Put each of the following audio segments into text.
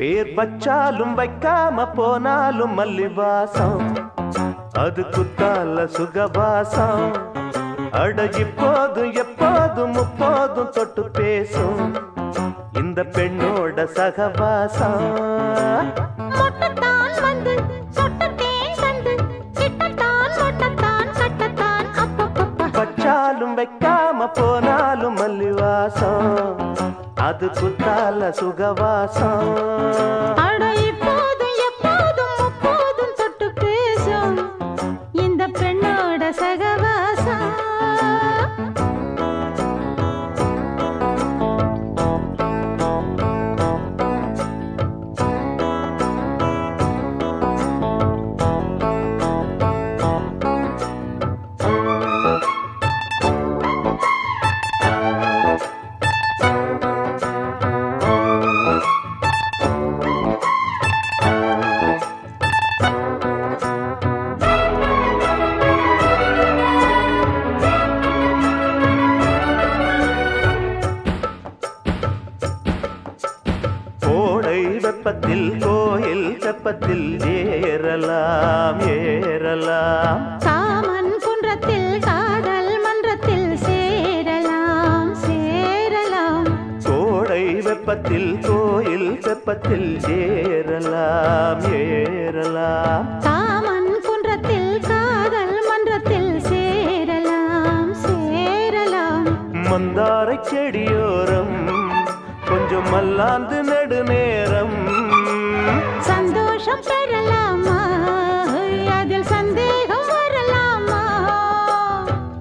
பேர் வச்சாலும் வைக்காம போனாலும் மல்லிவாசம் அது குத்தால சுகவாசம் அட இப்போதும் எப்போதும் முப்போதும் தொட்டு பேசும் இந்த பெண்ணோட சகவாசம் வச்சாலும் வைக்காம போனாலும் மல்லிவாசம் அது குத்தால சுகவாசம் அட இப்போதும் எப்போதும் முப்போதும் தொட்டு பேசும் இந்த பெண்ணோட சகவாசம் வெப்பத்தில் கோயில் தெப்பத்தில் ஏறலாம் ஏறலாம் காமன் குன்றத்தில் காதல் மன்றத்தில் சேரலாம் சேரலாம் கோடை வெப்பத்தில் கோயில் தெப்பத்தில் ஏறலாம் ஏறலாம் காமன் குன்றத்தில் காதல் மன்றத்தில் சேரலாம் சேரலாம் மந்தாரை செடியோரம் கொஞ்சம் மல்லாந்து நெடுநேரம் சந்தோஷம் பெறலாமா அதில் சந்தேகம் வரலாமா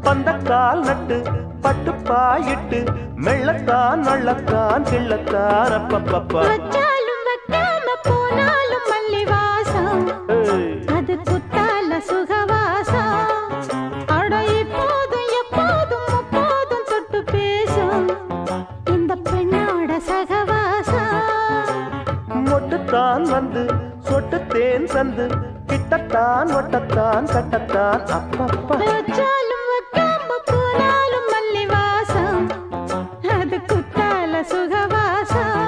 பந்தக்கால் நட்டு பட்டுப்பாயிட்டு மெள்ளத்தான் நள்ளத்தான் கிள்ளத்தான் அப்பப்பப்பா வச்சாலும் வைக்காம போனாலும் மல்லிவாசம் அது குத்தால சுகவாசம் அட இப்போதும் எப்போதும் முப்போதும் தொட்டு பேசும் இந்த பெண்ணோட சகவாசம் மொட்டுத்தான் வந்து சொட்டு தேன் சந்து கிட்டத்தான் ஒட்டத்தான் கட்டத்தான் அப்பப்பா வச்சாலும் வைக்காம போனாலும் மல்லிவாசம் அது குத்தால சுகவாசம்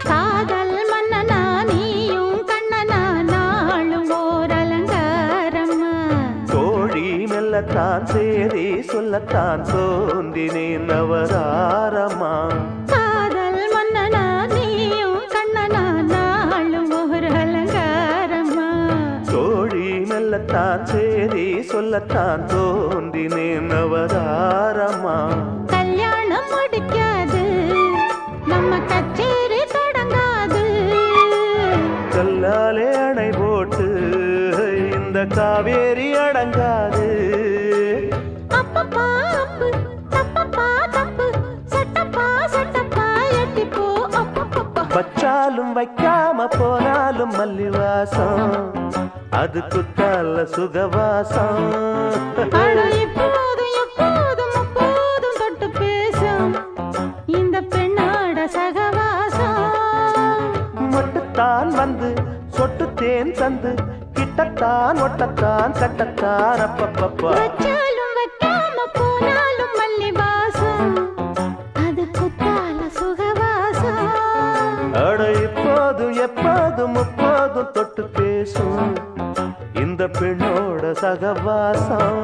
காதல் மன்னனா நீயும் கண்ணனா நாளும் ஓர் அலங்காரம்மா கோழி மெல்லத்தான் சேரி சொல்லத்தான் தோன்றினேன் அவதாரமா காதல் மன்னனா நீயும் கண்ணனா நாளும் ஓர் அலங்காரம்மா கோழி மெல்லத்தான் சேரி சொல்லத்தான் தோன்றினேன் அவதாரமா கல்யாணம் முடிக்காது நம்ம கச்சேரி தொடங்காது கல்லாலே அணை போட்டு இந்த காவேரி அடங்காது அப்பப்பா அப்பு தப்பப்பா தப்பு சட்டப்பா சட்டப்பா எட்டிப்போ அப்பப்பப்பா வச்சாலும் வைக்காம போனாலும் மல்லிவாசம் அது குத்தால சுகவாசம் அட இப்போதும் எப்போதும் முப்போதும் தொட்டு பேசும் இந்த பெண்ணோட சகவாசம் மொட்டுத்தான் வந்து சொட்டு தேன் தந்து கிட்டத்தான் ஒட்டத்தான் கட்டத்தான் அப்பப்பப்பா வச்சாலும் வைக்காம போனாலும் மல்லிவாசம் அது குத்தால சுகவாசம் அட இப்போதும் எப்போதும் முப்போதும் தொட்டு பேசும் இந்த பெண்ணோட சகவாசம்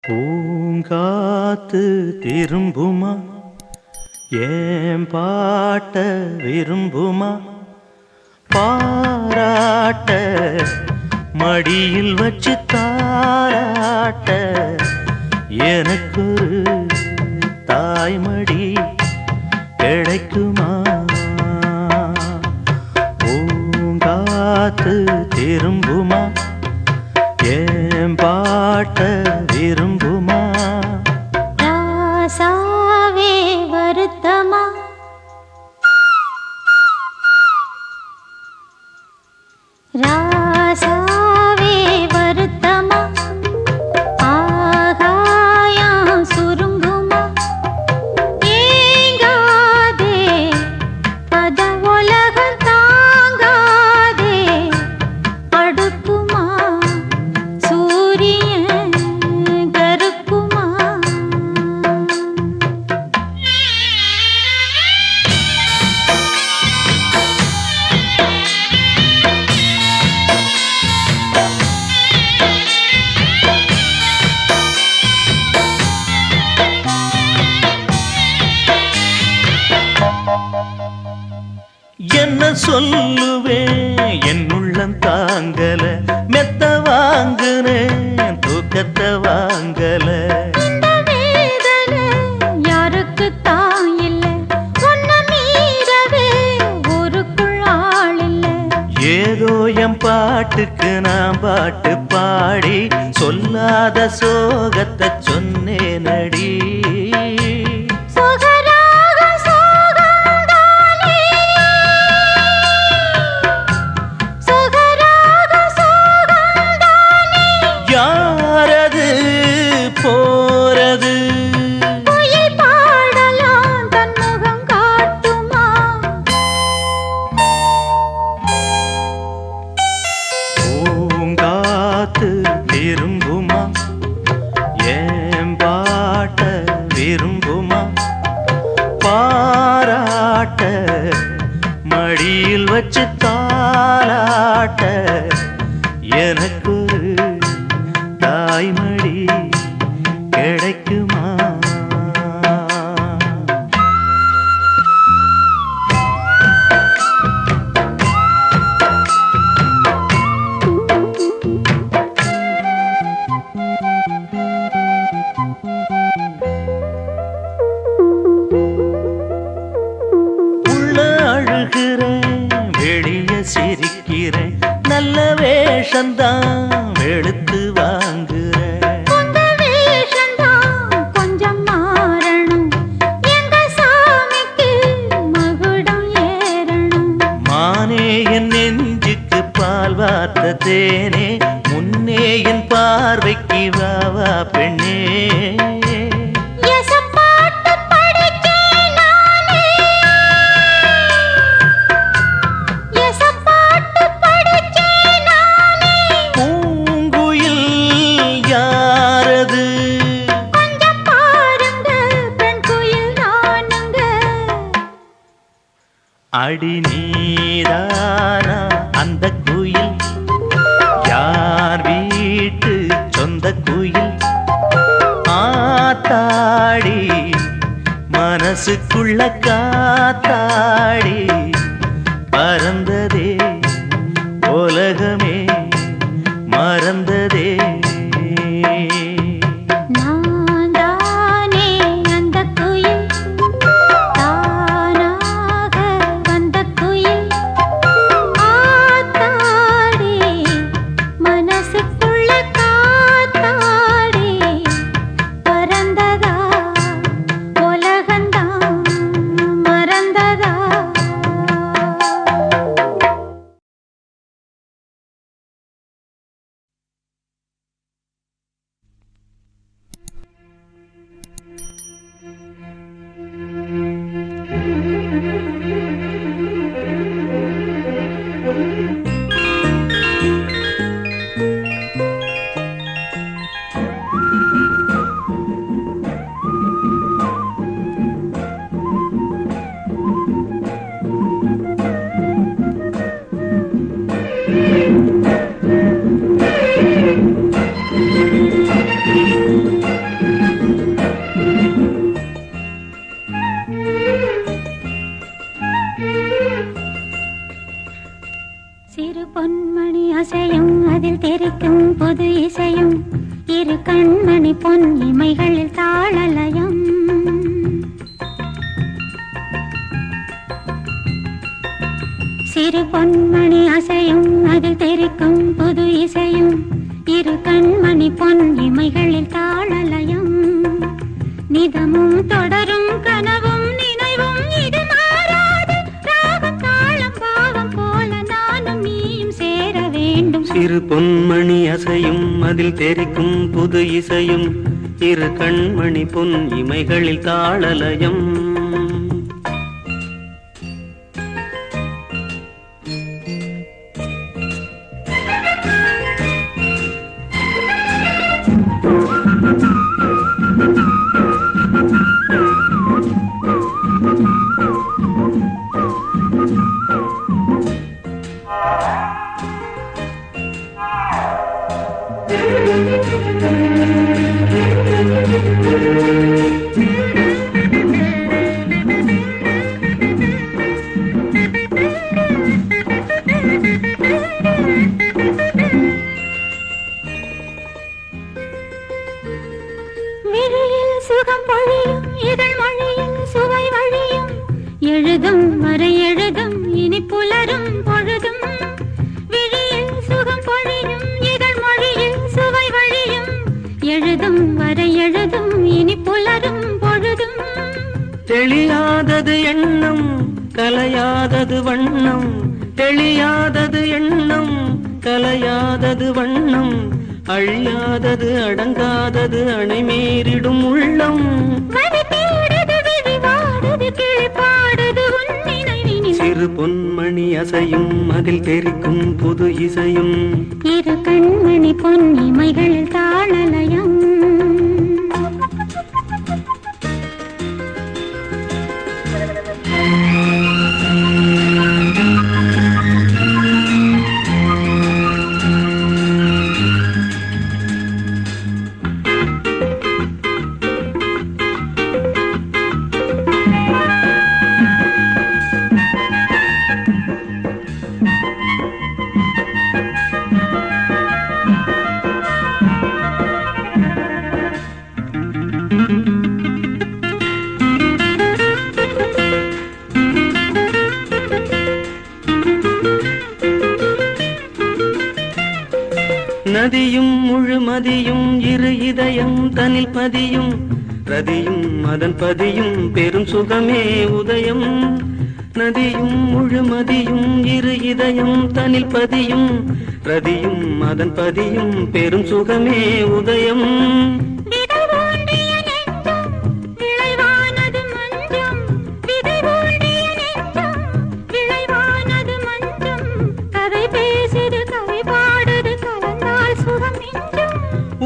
பூங்காத்து திரும்புமா ஏன் பாட்ட விரும்புமா பாராட்ட மடியில் வச்சு தாராட்ட எனக்கொரு தாய்மடி கிடைக்குமா பூங்காத்து திரும்புமா ஏன் பாட்ட விரும்புமா ராசாவே வருத்தமா ராசாவே வருத்தமா ஆகாயம் சுருங்குமா ஏங்காதே பத உலகம் தாங்காதே அடுக்குமா சூரியன் கருக்குமா என்ன சொல்லுவேன் என் உள்ளம் தாங்கல மெத்த வாங்குனேன் தூக்கத்தை வாங்கல இந்த வேதனை யாருக்கு தான் இல்ல உன்னை மீறவே ஊருக்குள் ஆள் இல்ல ஏதோ என் பாட்டுக்கு நான் பாட்டு பாடி சொல்லாத சோகத்தை சொன்னேனடி சொகராக சோகந்தானே சொகராக சோகந்தானே யாரது போறது குயில் பாடலாம் தன் முகம் காட்டுமா பூங்காத்து திரும்புமா ஏன் பாட்ட விரும்புமா பாராட்ட மடியில் வச்சு தாளாட்ட எனக்கு தாய்மடி கிடைக்குமா உள்ள அழுகிறேன் வெளிய சிரிக்கிறேன் நல்ல வேஷந்தான் வெளுத்து வாங்குறேன் உங்க வேஷம்தான் கொஞ்சம் மாறணும் எங்க சாமிக்கு மகுடம் ஏறணும் மானே என் நெஞ்சுக்கு பால் வார்த்த தேனே முன்னே என் பார்வைக்கு வாவா பெண்ணே எசப்பாட்டு படிச்சேன் நானே எசப்பாட்டு படிச்சேன் நானே பூங்குயில் யாரது கொஞ்சம் பாருங்க பெண் குயில் நானுங்க அடி நீதானா அந்த குயில் யார் வீட்டு சொந்த குயில் ஆத்தாடி மனசுக்குள்ள காத்தாடி பறந்ததே உலகமே மறந்ததே நான் தானே அந்த குயில் தானாக வந்த குயில் ஆத்தாடி மனசுக்குள்ள காத்தாடி பறந்ததா உலகந்தான் மறந்ததா இரு கண்மணி பொன் இமைகளில் தாளலயம். சிறு பொன்மணி அசையும் அதில் தெரிக்கும் புது இசையும். இரு கண்மணி பொன் இமைகளில் தாளலயம். நிதமும் தொடரும் கனவும் நினைவும் இது மாறாது. ராகம் தாளம் பாவம் போல நானும் நீயும் சேர வேண்டும். சிறு பொன்மணி அசையும் அதில் தெரிக்கும் புது இசையும். இரு கண்மணி பொன் இமைகளில் தாளலயம். விழியில் சுகம் பொழியும் இதழ் மொழியில் சுவை வழியும். எழுதும் வரை எழுதும் இனி புலரும் பொழுதும். விழியில் சுகம் பொழியும் இதழ் மொழியில் சுவை வழியும். எழுதும் வரை எழுதும் இனி புலரும் பொழுதும். தெளியாதது எண்ணம் கலையாதது வண்ணம். தெளியாதது எண்ணம் கலையாதது வண்ணம். அழியாதது அடங்காதது அணைமீறிடும் உள்ளம். சிறு பொன்மணி அசையும் அதில் தெரிக்கும் புது இசையும். இரு கண்மணி பொன் இமைகளில் தாளலயம். நதியும் முழுமதியும் இரு இதயம் தனில் பதியும். ரதியும் அதன் பதியும் பெரும் சுகமே உதயம். நதியும் முழுமதியும் இரு இதயம் தனில் பதியும். ரதியும் அதன் பதியும் பெரும் சுகமே உதயம்.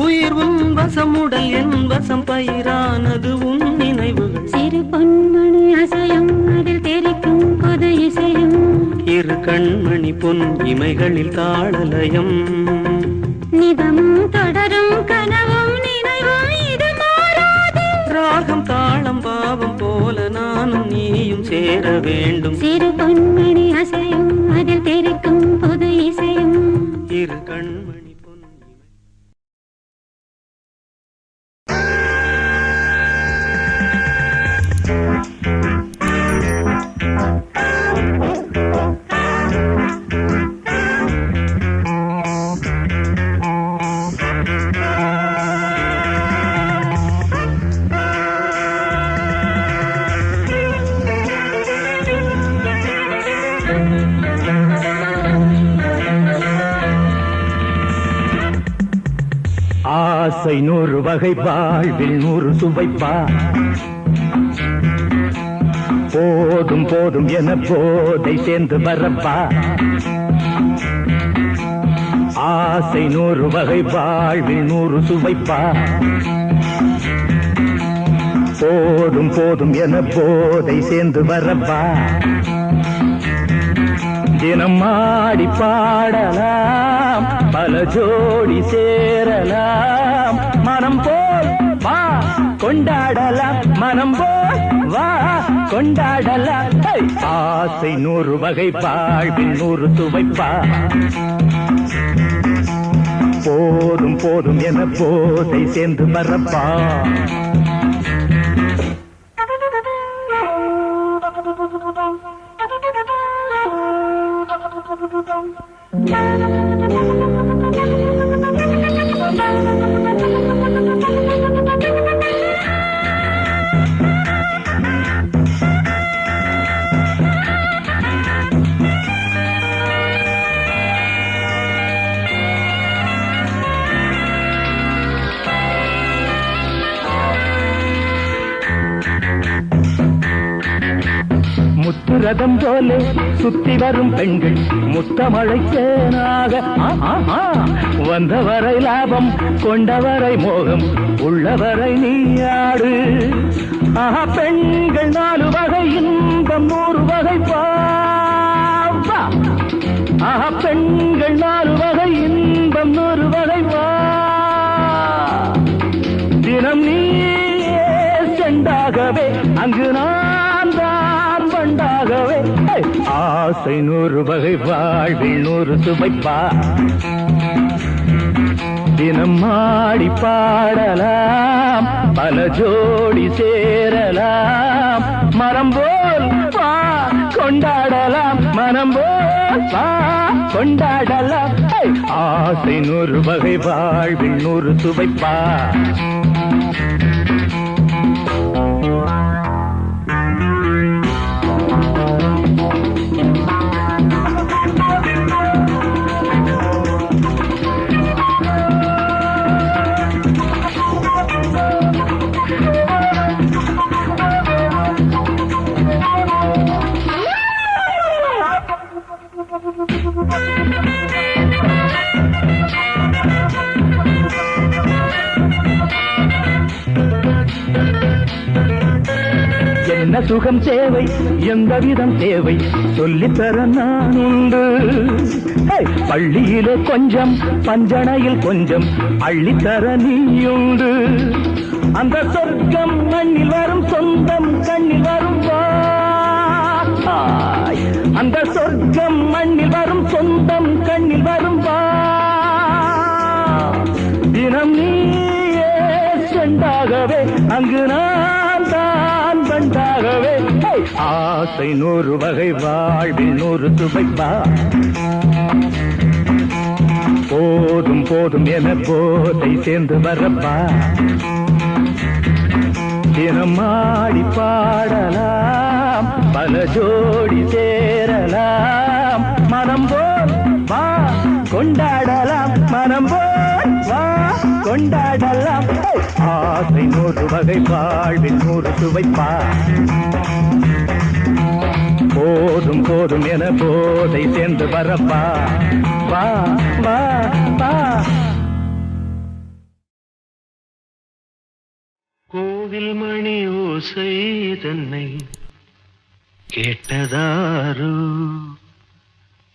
உயிர் உன் வசமுடல் என் வசம் பயிரானது உன் நினைவுகள். சிறு பொன்மணி அசையும் அதில் தெரிக்கும் புது இசையும். இரு கண்மணி பொன் இமைகளில் தாளலயம். நிதமும் தொடரும் கனவும் நினைவும் இது மாறாது. ராகம் தாளம் பாவம் போல நானும் நீயும் சேர வேண்டும். சிறு பொன்மணி அசையும் அதில் தெரிக்கும் புது இசையும். இரு கண்மணி பொன் ஆசை 100 வகை வாழ்வில் 100 சுவைப்பா. போதும் போதும் என போதை சேர்ந்து வரப்பா. ஆசை 100 வகை வாழ்வில் 100 சுவைப்பா. போதும் போதும் என போதை சேர்ந்து வரப்பா. தினம் ஆடி பாடலாம் பல ஜோடி சேரலாம். மனம் போல் வா கொண்டாடலாம். மனம் போல் வா கொண்டாடலாம். ஆசை 100 வகை வாழ்வில் 100 சுவைப்பா. போதும் போதும் என போதை சேர்ந்து வரப்பா. முத்துரதம் போல சுத்தி வரும் பெண்கள் முத்தமழை தேனாக வந்தவரை லாபம் கொண்டவரை மோகம் உள்ளவரை நீயாடு. ஆஹா பெண்கள் 4 வகை இன்பம் 100 வகை பாவா. ஆஹா பெண்கள் 4 வகை இன்பம் 100 வகை வா. தினம் நீயே செண்டாகவே அங்கு நான் தான் பண்டாகவே. ஆசை 100 வகை வாழ்வில் 100 சுவைப்பா. தினம் ஆடி பாடலாம் பல ஜோடி சேரலாம். மரம் போல் வா கொண்டாடலாம் மனம் போல் வா கொண்டாடலாம். ஆசை 100 வகை வாழ்வில் 100 சுவைப்பா. என்ன சுகம் தேவை எந்த விதம் தேவை சொல்லித்தர நான் உண்டு. பள்ளியிலே கொஞ்சம் பஞ்சணையில் கொஞ்சம் அள்ளித்தர நீயுண்டு. அந்த சொர்க்கம் மண்ணில் வரும் சொந்தம் கண்ணில் வரும் வா. அந்த சொர்க்கம் மண்ணில் வரும் சொந்தம் கண்ணில் வரும் வா. தினம் நீயே செண்டாகவே அங்கு நான் தான் பண்டாகவே. ஆசை 100 வகை வாழ்வில் 100 சுவைப்பா. போதும் போதும் என போதை சேர்ந்து வரப்பா. தினம் ஆடி பாடலாம் பல ஜோடி சேரலாம். மனம் போல் வா கொண்டாடலாம் மனம் போல் வா கொண்டாடலாம். ஆசை 100 வகை வாழ்வில் 100 சுவைப்பா. போதும் போதும் என போதை சேர்ந்து வரப்பா. வா வா வா. கோவில் மணி ஓசை தன்னை கேட்டதாரோ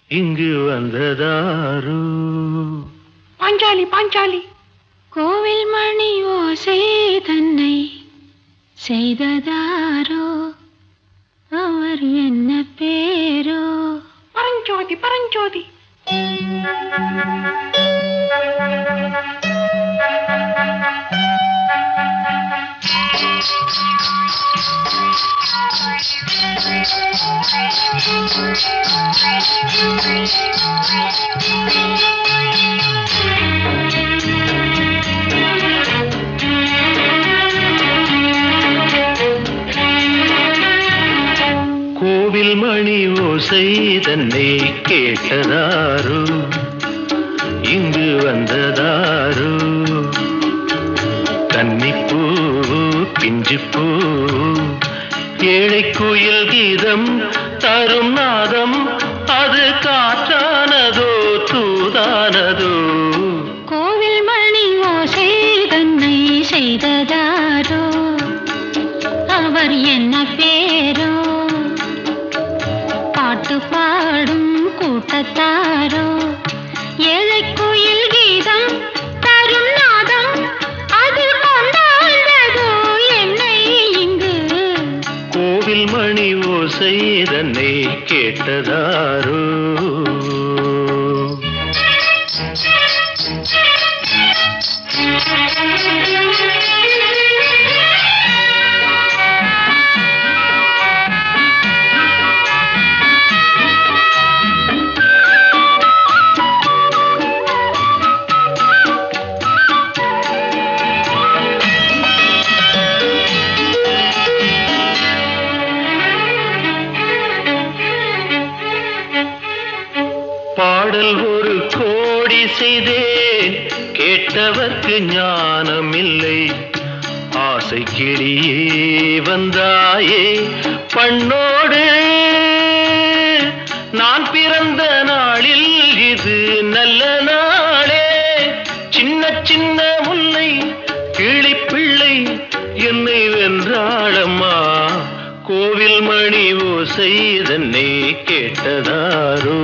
இங்கு வந்ததாரோ. பாஞ்சாலி பாஞ்சாலி. கோவில் மணி ஓசை தன்னை செய்ததாரோ அவர் என்ன பேரோ. பரஞ்சோதி பரஞ்சோதி. கோவில் மணி ஓசை தன்னை கேட்டதாரோ இங்கு வந்ததாரோ. கன்னிப்பூ பிஞ்சுப்பூ ஏழை குயில் கீதம் தரும் நாதம் அது காற்றானதோ தூதானதோ. கோவில் மணி ஓசை தன்னை செய்ததாரோ அவர் என்ன பேரோ. பாட்டு பாடும் கூட்டத்தாரோ ஏழை குயில் கீதம் தரும் நாதம் அது கொண்டாண்டதோ என்னை இங்கு. கோவில் மணி ஓசை தன்னை கேட்டதாரோ. சிலவர்க்கு ஞானம் இல்லை. ஆசை கிளியே வந்தாயே பண்ணோடு, நான் பிறந்த நாளில் இது நல்ல நாளே. சின்ன சின்ன முல்லை கிளிப்பிள்ளை என்னை வென்றாளம்மா. கோவில் மணி ஓசை தன்னை கேட்டதாரோ.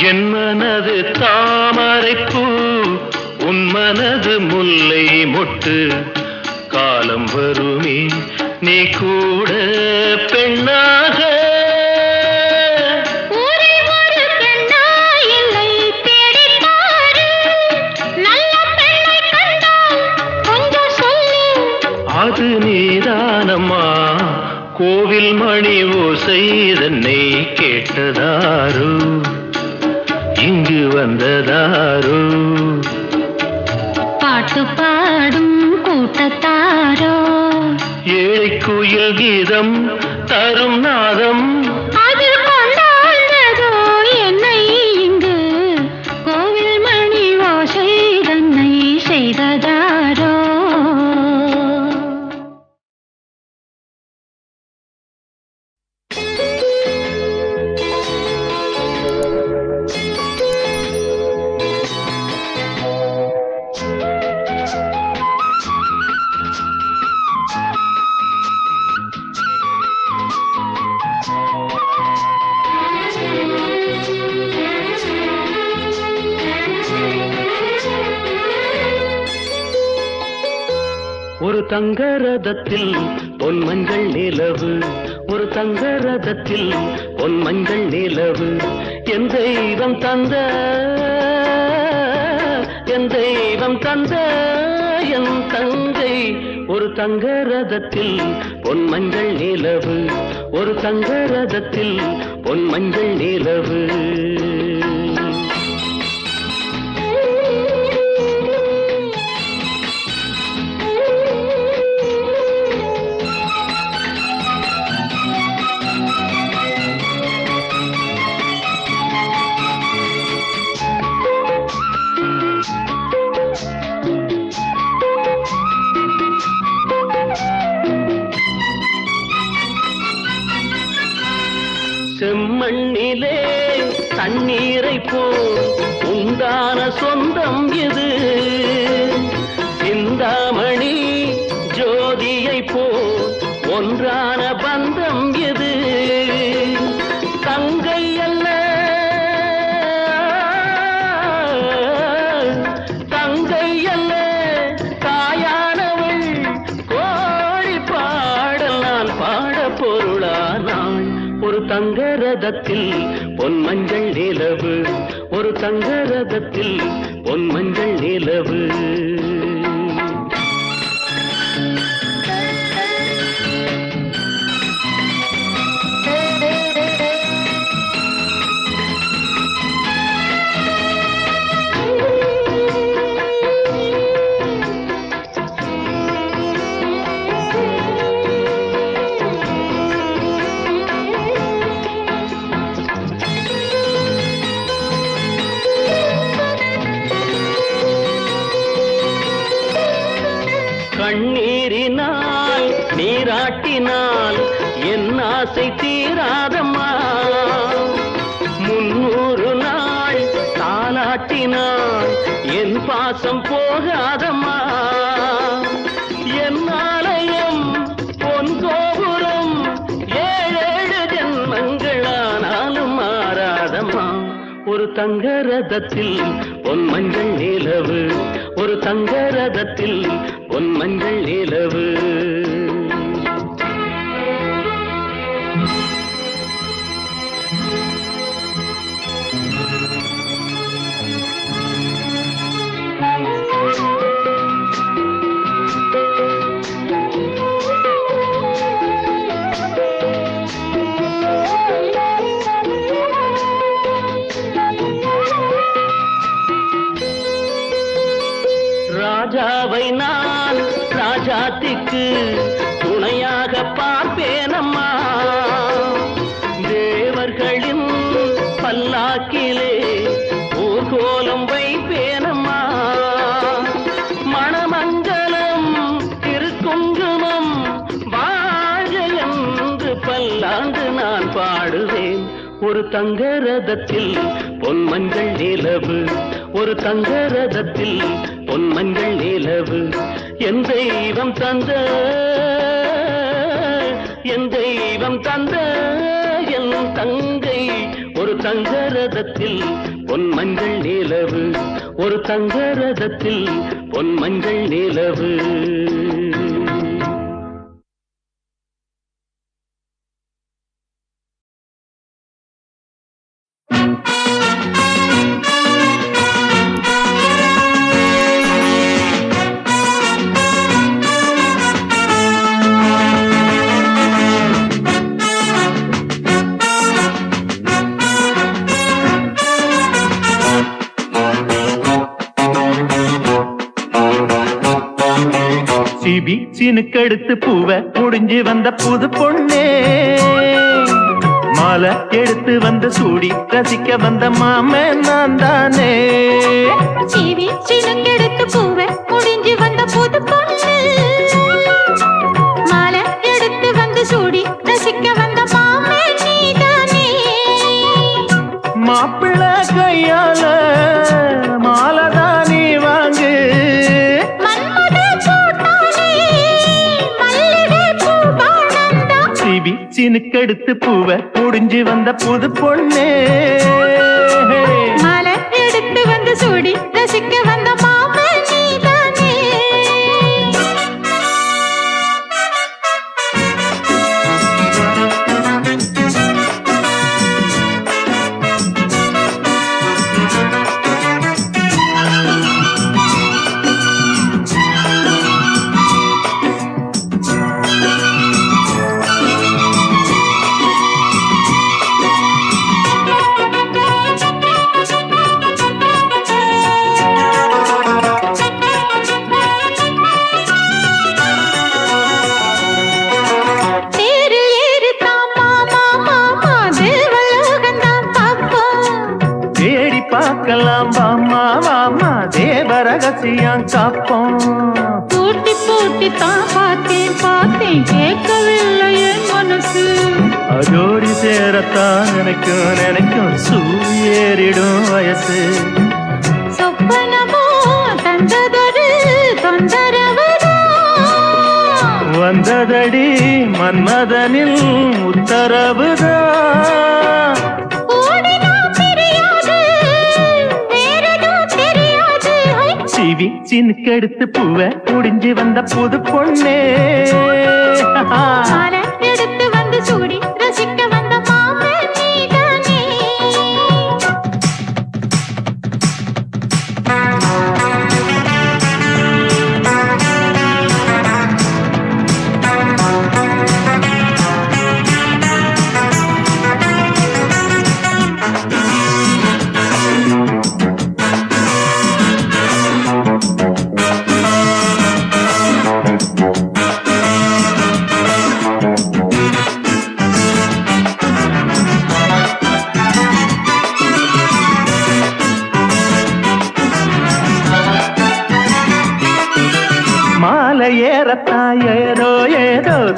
என் மனது தாமரைப்பூ, உன் மனது முல்லை மொட்டு. காலம் வருமே நீ கூட பெண்ணாக. அது நீதானம்மா. கோவில் மணி ஓசை தன்னை கேட்டதாரோ, இங்கு வந்ததாரோ. பாட்டு பாடும் கூட்டத்தாரோ, ஏழை குயில் கீதம் தரும் நாதம். அது கொண்டாடுதோ என்னை இங்கு. கோவில் மணி ஓசை தன்னை செய்ததாரோ. ஒரு தங்க ரதத்தில் பொன் மஞ்சள் நிலவு, ஒரு தங்க ரதத்தில் பொன் மஞ்சள் நிலவு. என் தெய்வம் தந்த, என் தெய்வம் தந்த என் தங்கை. ஒரு தங்க ரதத்தில் பொன் மஞ்சள் நிலவு, ஒரு தங்க ரதத்தில் பொன் மஞ்சள் நிலவு. செம்மண்ணிலே தண்ணீரை போல் உண்டான சொந்தம் எது? சிந்தாமணி ஜோதியை போல் ஒன்றான பந்தம் எது? தங்கை அல்ல, தங்கை அல்ல தாயானவள். கோழி பாடல் நான் பாட பொருளானாள். ஒரு தங்க ரதத்தில் பொன் மஞ்சள் நிலவு, ஒரு தங்க ரதத்தில் பொன் மஞ்சள் நிலவு. ஆசை தீராதம்மா 300 நாள் தாலாட்டினாள் என் பாசம் போகாதம்மா என் ஆலயம் பொன் கோபுரம் 7 ஜென்மங்களானாலும் மாறாதம்மா ஒரு தங்க ரதத்தில் பொன் மஞ்சள் நிலவு ஒரு தங்க ரதத்தில் பொன் மஞ்சள் நிலவு ராஜாவை நான் ராஜாத்திக்கு துணையாக பார்ப்பேனம்மா தேவர்களின் பல்லாக்கிலே ஊர்கோலம் வைப்பேனம்மா மணமங்கலம் திருக்குங்குமம் வாழ்க என்று பல்லாண்டு நான் பாடுவேன் ஒரு தங்க ரதத்தில் பொன் மஞ்சள் நிலவு ஒரு தங்க ரதத்தில் பொன் மஞ்சள் நிலவு என் தெய்வம் தந்த என் தெய்வம் தந்த என் தங்கை ஒரு தங்க ரதத்தில் பொன் மஞ்சள் நிலவு ஒரு தங்க ரதத்தில் பொன் மஞ்சள் நிலவு சீனுக்கெடுத்து பூவ முடிஞ்சு வந்த புது பொண்ணே மாலை எடுத்து வந்து சூடி ரசிக்க வந்த மாமன் நான் தானே சீனுக்கெடுத்து பூவ முடிஞ்சு வந்த புது பொண்ணு மாலை எடுத்து வந்து சூடி ரசிக்க வந்த மாமன் நீதானே மாப்பிள்ளை கையால மாலைதான் நீ வாங்கு சீனுக்கெடுத்து பூவ முடிஞ்சு வந்த புது பொண்ணே மாலை எடுத்து வந்து சூடி ரசிக்க வந்த மாமன் நீதானே ரகசியம் காப்போம் பூட்டி பூட்டி தான் பார்த்தேன் கேட்கவில்லை என் மனசு அதோடி சேரத்தான் நினைக்கும் சூரியேறிடும் வயசு சொப்பனமோ தந்ததொரு தொந்தரவுதான் வந்ததடி மன்மதனில் உத்தரவுதான் சீனுக்கெடுத்து பூவ முடிஞ்சு வந்த புது பொண்ணே மாலை எடுத்து வந்து சூடி ரசிக்க வந்த மாமன் நீதானே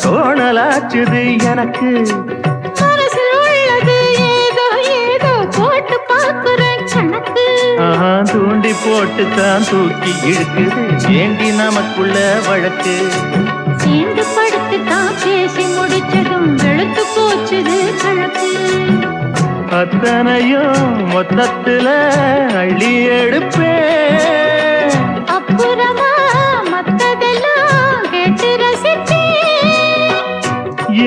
கோணலாச்சுது எனக்கு. மனசில் உள்ளது ஏதோ ஏதோ போட்டு பார்க்கிறேன் கணக்கு. தூண்டி போட்டு தான் தூக்கி இழுக்குது ஏண்டி நமக்குள்ள வழக்கு. சேர்ந்து படுத்து தான் பேசி முடிச்சதும் வெளுத்து போச்சுது கணக்கு. அத்தனையும் மொத்தத்துல அள்ளி எடுப்பேன். அப்புறமா மத்ததெல்லாம் கேட்டு ரசிப்பேன்.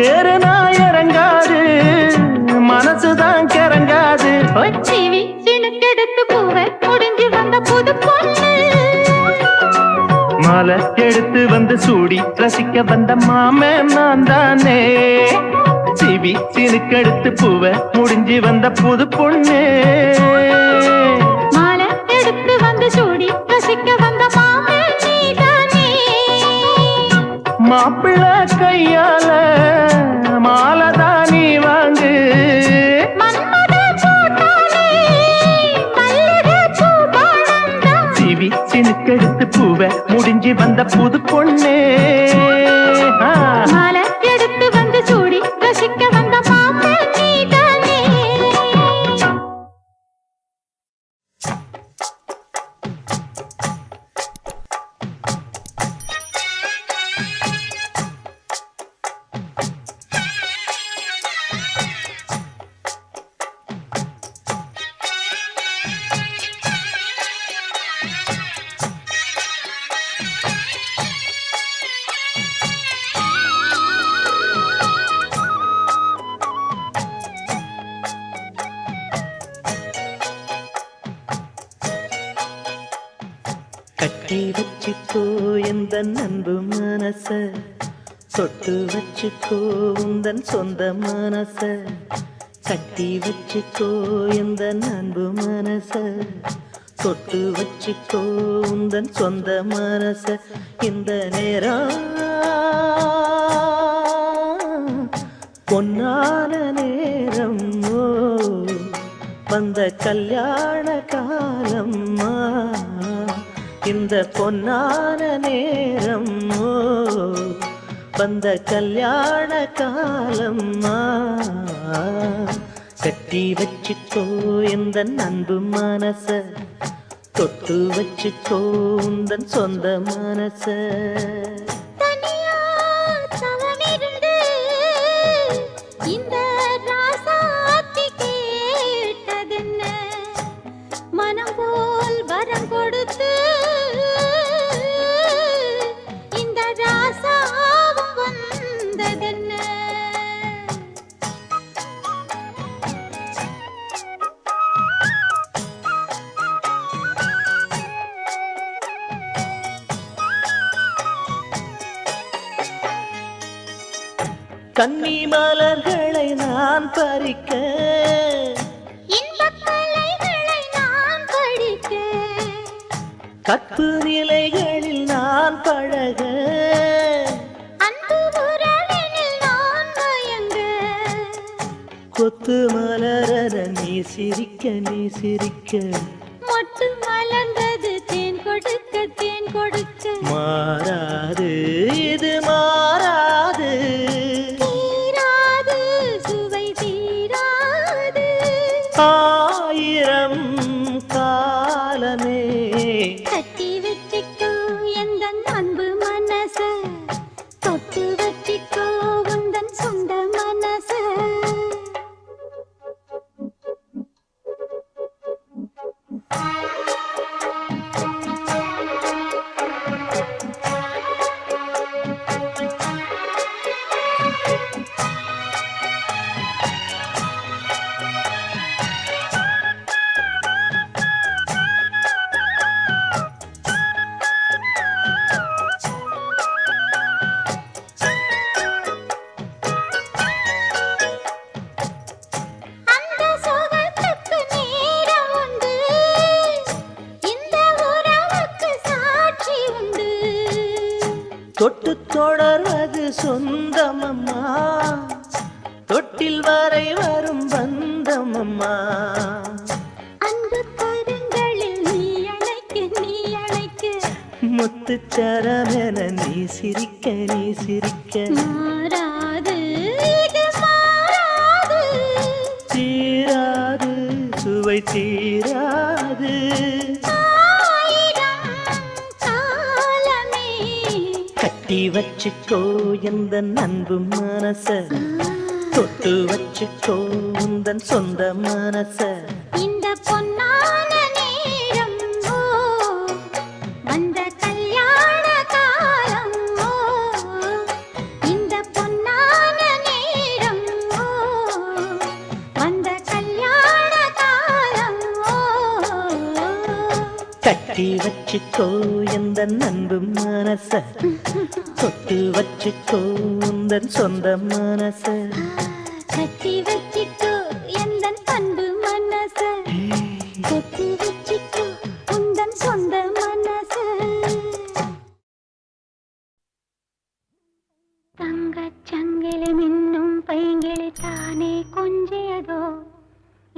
ஏறுனா இறங்காது மனசுதான் கிறங்காது. டிவி சினுக்கெடுத்து பூவை முடிஞ்சு வந்த புது பொண்ணு. மாலை எடுத்து வந்து சூடி ரசிக்க வந்த மாமன் நான் தானே. சிவி சினுக்கெடுத்து பூவை முடிஞ்சு வந்த புது பொண்ணு. மாலை எடுத்து வந்து சூடி ரசிக்க வந்த மாமன் நீதானே. மாப்பிள்ளை கையால மாலைதான் நீ வாங்கு. மன்மத பூட்டானே மல்லிகை பூபானந்தான். சிவி சினுக்கெடுத்து பூவை முடிஞ்சு வந்த புது பொண்ணு. மாலை எடுத்து வந்து சூடி ரசிக்க வந்த மாமன் நீதானே. கட்டி வச்சுக்கோ எந்த அன்பு மனச. தொட்டு வச்சுக்கோ உந்தன் சொந்த மனச. கட்டி வச்சுக்கோ எந்த அன்பு மனச. தொட்டு வச்சுக்கோ உந்தன் சொந்த மனச. இந்த நேரம் பொன்னான நேரம். வந்த கல்யாண காலம்மா. இந்த பொன்னான நேரம் வந்த கல்யாண காலம்மா. கட்டி வச்சுக்கோ எந்த அன்பு மனச. தொட்டு வச்சுக்கோ உந்தன் சொந்த மனச. தனியா தவமிருந்து இந்த ராசாத்தி கேட்டதென்ன. மனம் போல் வரம் கொடுத்து இந்த ராசாவும் வந்ததென்ன. கன்னி மலர்களை நான் பறிக்க. இன்பக் கலைகளை நான் படிக்க. கற்பு நிலைகளில் நான் பழக. அன்பு உறவினில் நான் மயங்க. கொத்து மலர நீ சிரிக்க நீ சிரிக்க. மொட்டு மலர்ந்தது தேன் கொடுக்க தேன் கொடுக்க. மாறாது இது மாறாது. தீராது சுவை தீராது. ஆயிரம் காலமே கட்டி வச்சுக்கோ எந்தன் அன்பு மனச. தொட்டு வச்சுக்கோ உந்தன் சொந்த மனச. அந்த சுகத்துக்கு நேரம் உண்டு. இந்த உறவுக்கு சாட்சி உண்டு. தொட்டு தொடர்வது சொந்தமம்மா. தொட்டில் வரை வரும் பந்தமம்மா. அன்பு கரங்களில் நீ அணைக்க நீ அணைக்க. முத்துச்சரமென நீ சிரிக்க நீ சிரிக்க. மாறாது சுவை தீராது. ஆயிரம் காலமே கட்டி வச்சுக்கோ எந்த அன்பு மனச, தொட்டு வச்சுக்கோ உந்தன் சொந்த மனச. இந்த பொன்னான நேரம் ஓ வந்த கல்யாண காலம் ஓ இந்த பொன்னான நேரம் ஓ வந்த கல்யாண காலம் ஓ கட்டி வச்சுக்கோ எந்த அன்பு மனச, தொட்டு வச்சுக்கோ உந்தன் சொந்த மனச. கட்டி வச்சிக்கோ எந்தன் அன்பு மனச, தொட்டு வச்சிக்கோ உந்தன் சொந்த மனச. தங்கச் சங்கிலி மின்னும் பைங்கிளி தானே கொஞ்சியதோ,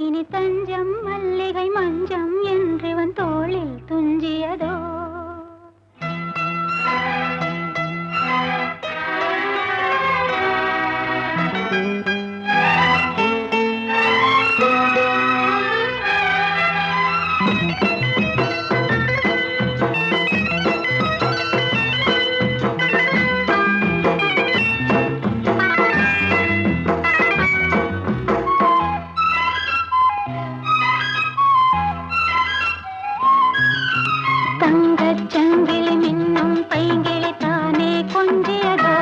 இனி தஞ்சம் மல்லிகை மஞ்சம் என்றவன் தோளில் துஞ்சியதோ. தங்கச் சங்கிலி மின்னும் பைங்கிளி தானே கொஞ்சியதோ,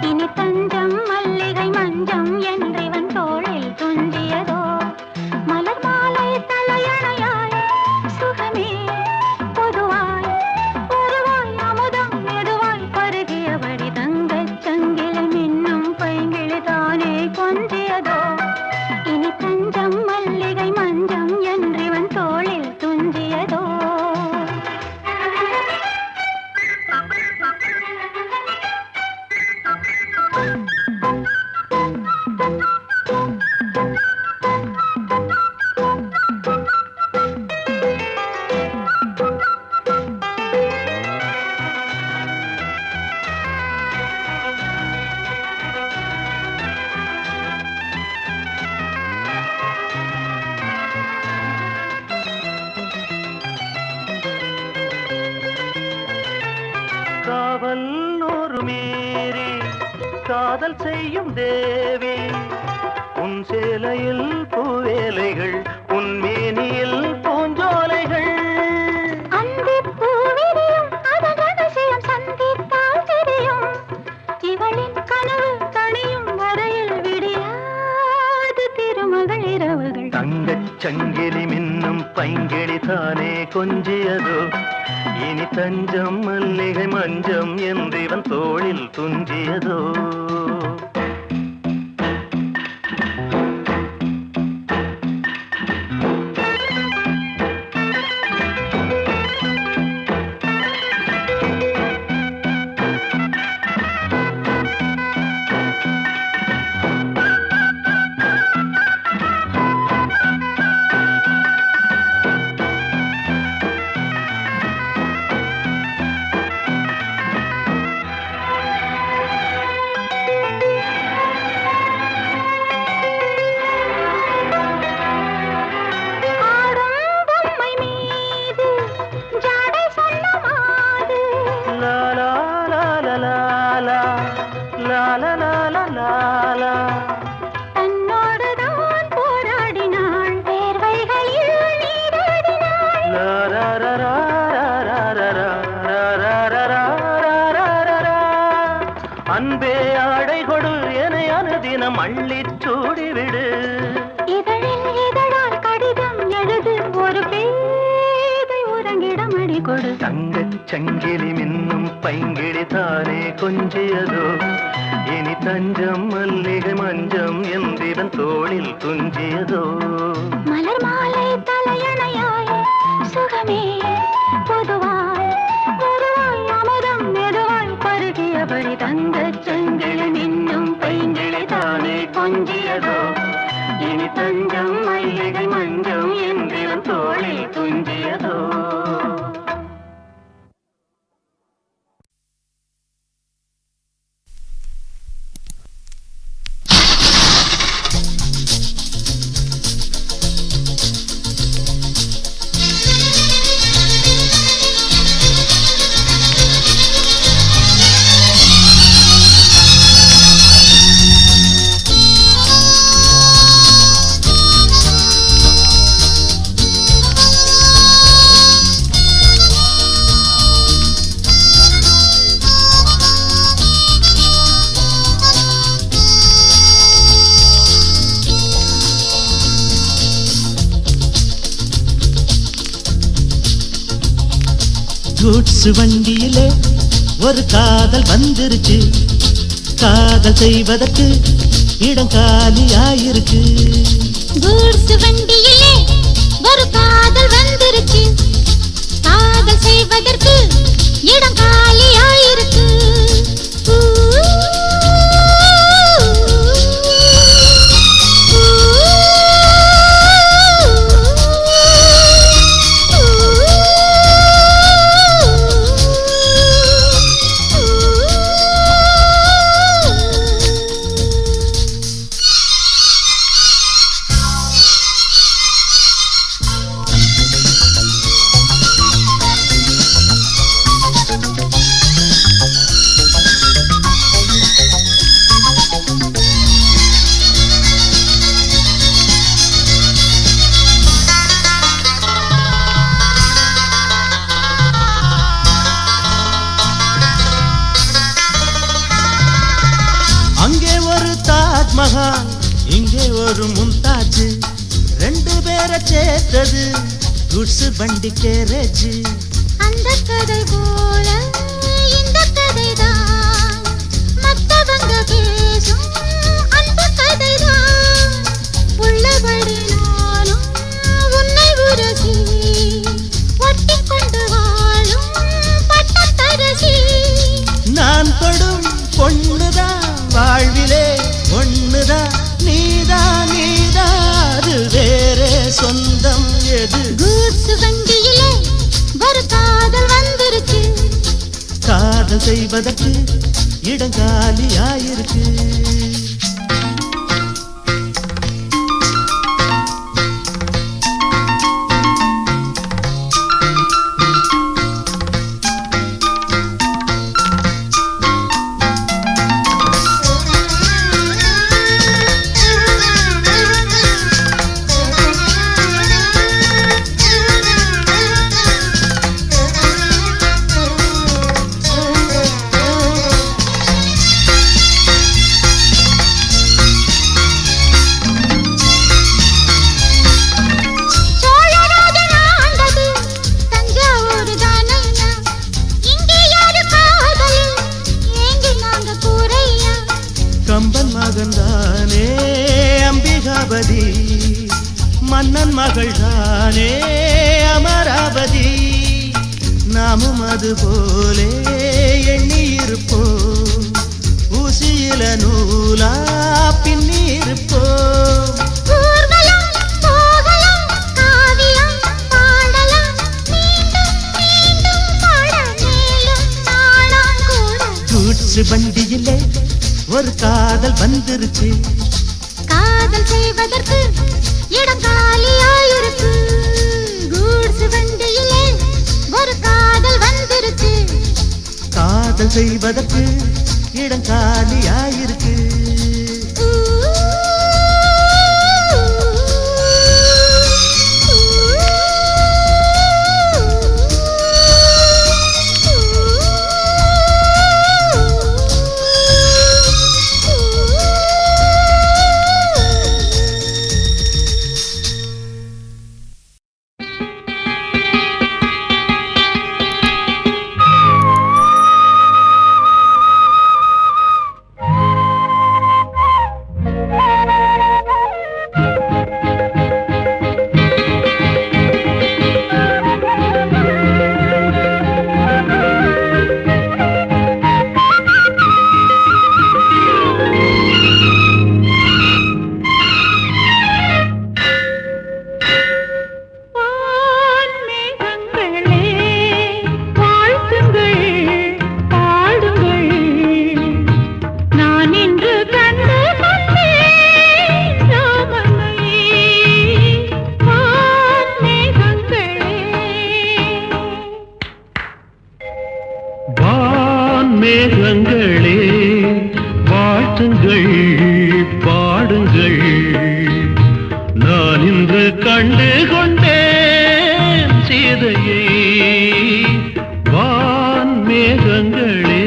இனி தஞ்சம் மல்லிகை மஞ்சம் என்றவன் தோளில் துஞ்சியதோ. மலர் மாலை தலையணையாய் சுகமே பொதுவாய் ஒருவாய் அமுதம் மெதுவாய் பருகியபடி தங்கச் சங்கிலி மின்னும் பைங்கிளி தானே கொஞ்சியதோ, இனி தஞ்சம் மல்லிகை மஞ்சம் என்றவன் தோளில் துஞ்சியதோ. காவல் ஒரு மீறி காதல் செய்யும் தேவி, உன் சேலையில் பூவேலைகள் உன் மேனியில் பூஞ்சோலைகள். அந்திப் பூவிரியும் அதன் ரகசியம் சந்தித்தால் தெரியும், இவளின் கனவு தணியும் வரையில் விடியாது திருமகள் இரவுகள். தங்கச் சங்கிலி மின்னும் பைங்கிளி தானே கொஞ்சியதோ, இனி தஞ்சம் மல்லிகை மஞ்சம் என்றவன் தோளில் துஞ்சியதோ. தன்னோடுதான் போராடினாள், வேர்வைகளில் நீராடினாள். அன்பே ஆடை கொடு என அனுதினம் அள்ளிச் சூடிவிடு. இதழில் இதழால் கடிதம் எழுது, ஒரு பேதை உறங்கிடம் அடி கொடு. தங்கச் சங்கிலி மின்னும் பைங்கிளி தானே கொஞ்சியதோ, இனி தஞ்சம் மல்லிகை மஞ்சம் என்றவன் தோளில் துஞ்சியதோ. மலர் மாலை தலையணையாய் சுகமே பொதுவாய் ஒருவாய் அமுதம் மெதுவாய் பருகியபடி தங்கச் சங்கிலி மின்னும் பைங்கிளி தானே கொஞ்சியதோ, இனி தஞ்சம் மல்லிகை மஞ்சம் என்றவன் தோளில் துஞ்சியதோ. கூட்ஸ் வண்டியிலே ஒரு காதல் வந்துருச்சு, காதல் செய்வதற்கு இடம் காலியாயிருக்கு. கூட்ஸ் வண்டியிலே ஒரு காதல் வந்துருச்சு, காதல் செய்வதற்கு இடம் காலியாயிருக்கு. மகான் இங்கே ஒரு மும்தாஜ், ரெண்டு பேரை சேர்த்தது குட்ஸ் வண்டி கேரேஜ். அந்த கதை போல இந்த கதைதான், மத்தவங்க பேசும் அந்த கதைதான். உள்ளபடி நானும் உன்னை உரசி ஒட்டிக்கொண்டு வாழும் பட்டத்தரசி. நான் தொடும் பொண்ணுதான் வாழ்விலே ஒண்ணுதான், நீதான் நீதான், அது வேறே சொந்தம் எது? கூட்ஸ் வண்டியிலே ஒரு காதல் வந்துருச்சு, காதல் செய்வதற்கு இடங்காலியாயிருக்கு. மன்னன் மகள் தானே அமராவதி, நாமும் அது போலே எண்ணி இருப்போம், ஊசியில நூலா பின்னி இருப்போம். கூட்ஸ் வண்டியிலே ஒரு காதல் வந்துருச்சு, காதல் செய்வதற்கு இடம் காலியாயிருக்கு. கூட்ஸ் வண்டியிலே ஒரு காதல் வந்துருச்சு, காதல் செய்வதற்கு இடம் காலியாயிருக்கு. மேகங்களே வாழ்த்துங்கள் பாடுங்கள், நான் இன்று கண்டு கொண்டேன் சீதையை. வான் மேகங்களே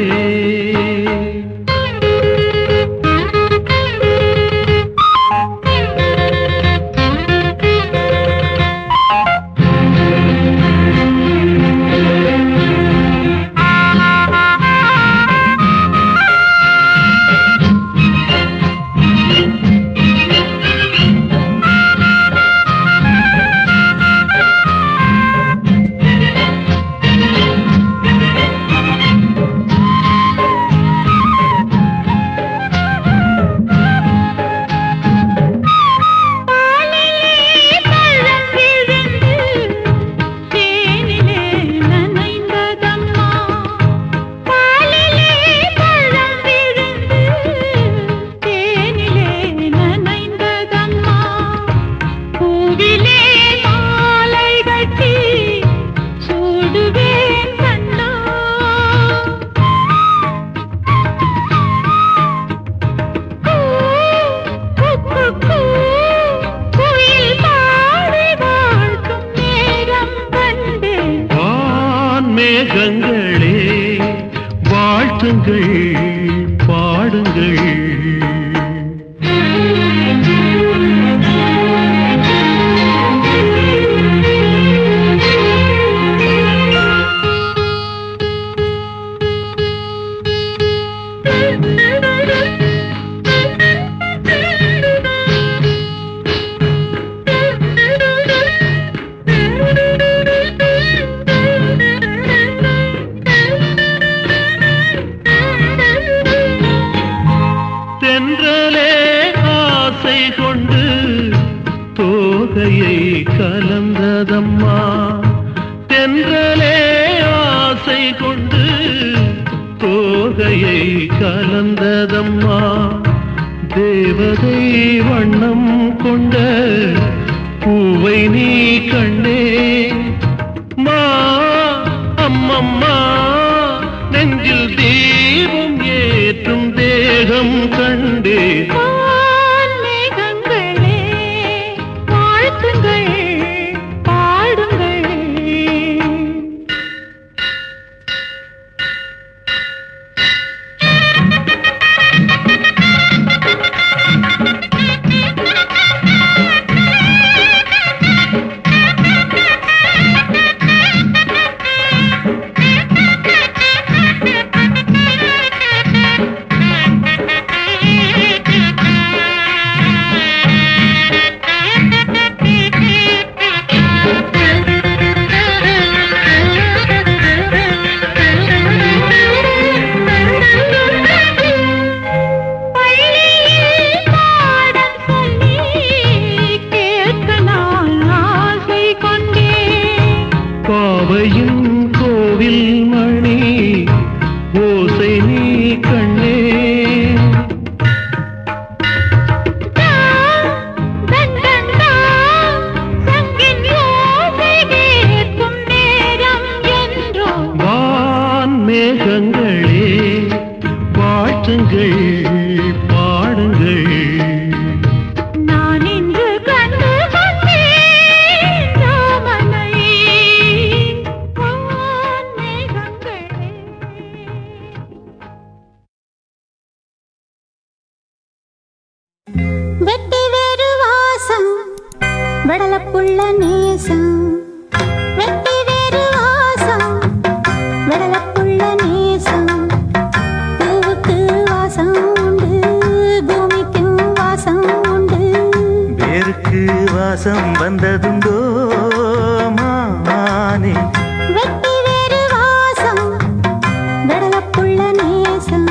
தோகையை கலந்ததம்மா தென்றலே ஆசை கொண்டு தோகையை கலந்ததம்மா தேவதை வண்ணம் கொண்ட பூவை நீ கண்டே மா அம்மம்மா நெஞ்சில் தீபம் ஏற்றும் தேகம் கண்டே பாவையின் கோவில் மணி ஓசை நீ கண்ணே வான் மேகங்களே வாழ்த்துங்கள் பாடுங்கள் வெட்டி வேறு வாசம் வெடலப்புள்ள நேசம் வெட்டி வேறு வாசம் வெடலப்புள்ள நேசம் பூவுக்கு வாசம் உண்டு பூமிக்கும் வாசம் உண்டு வேருக்கு வாசம் வந்ததுண்டோ மானே வெட்டி வேறு வாசம் வெடலப்புள்ள நேசம்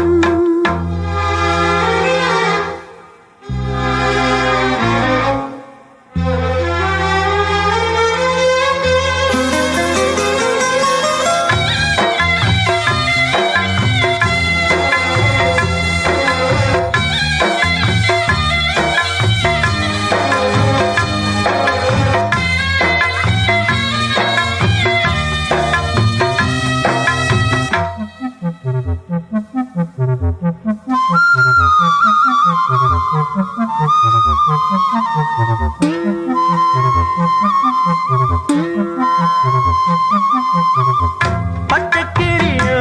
பச்சைக்கிளியோ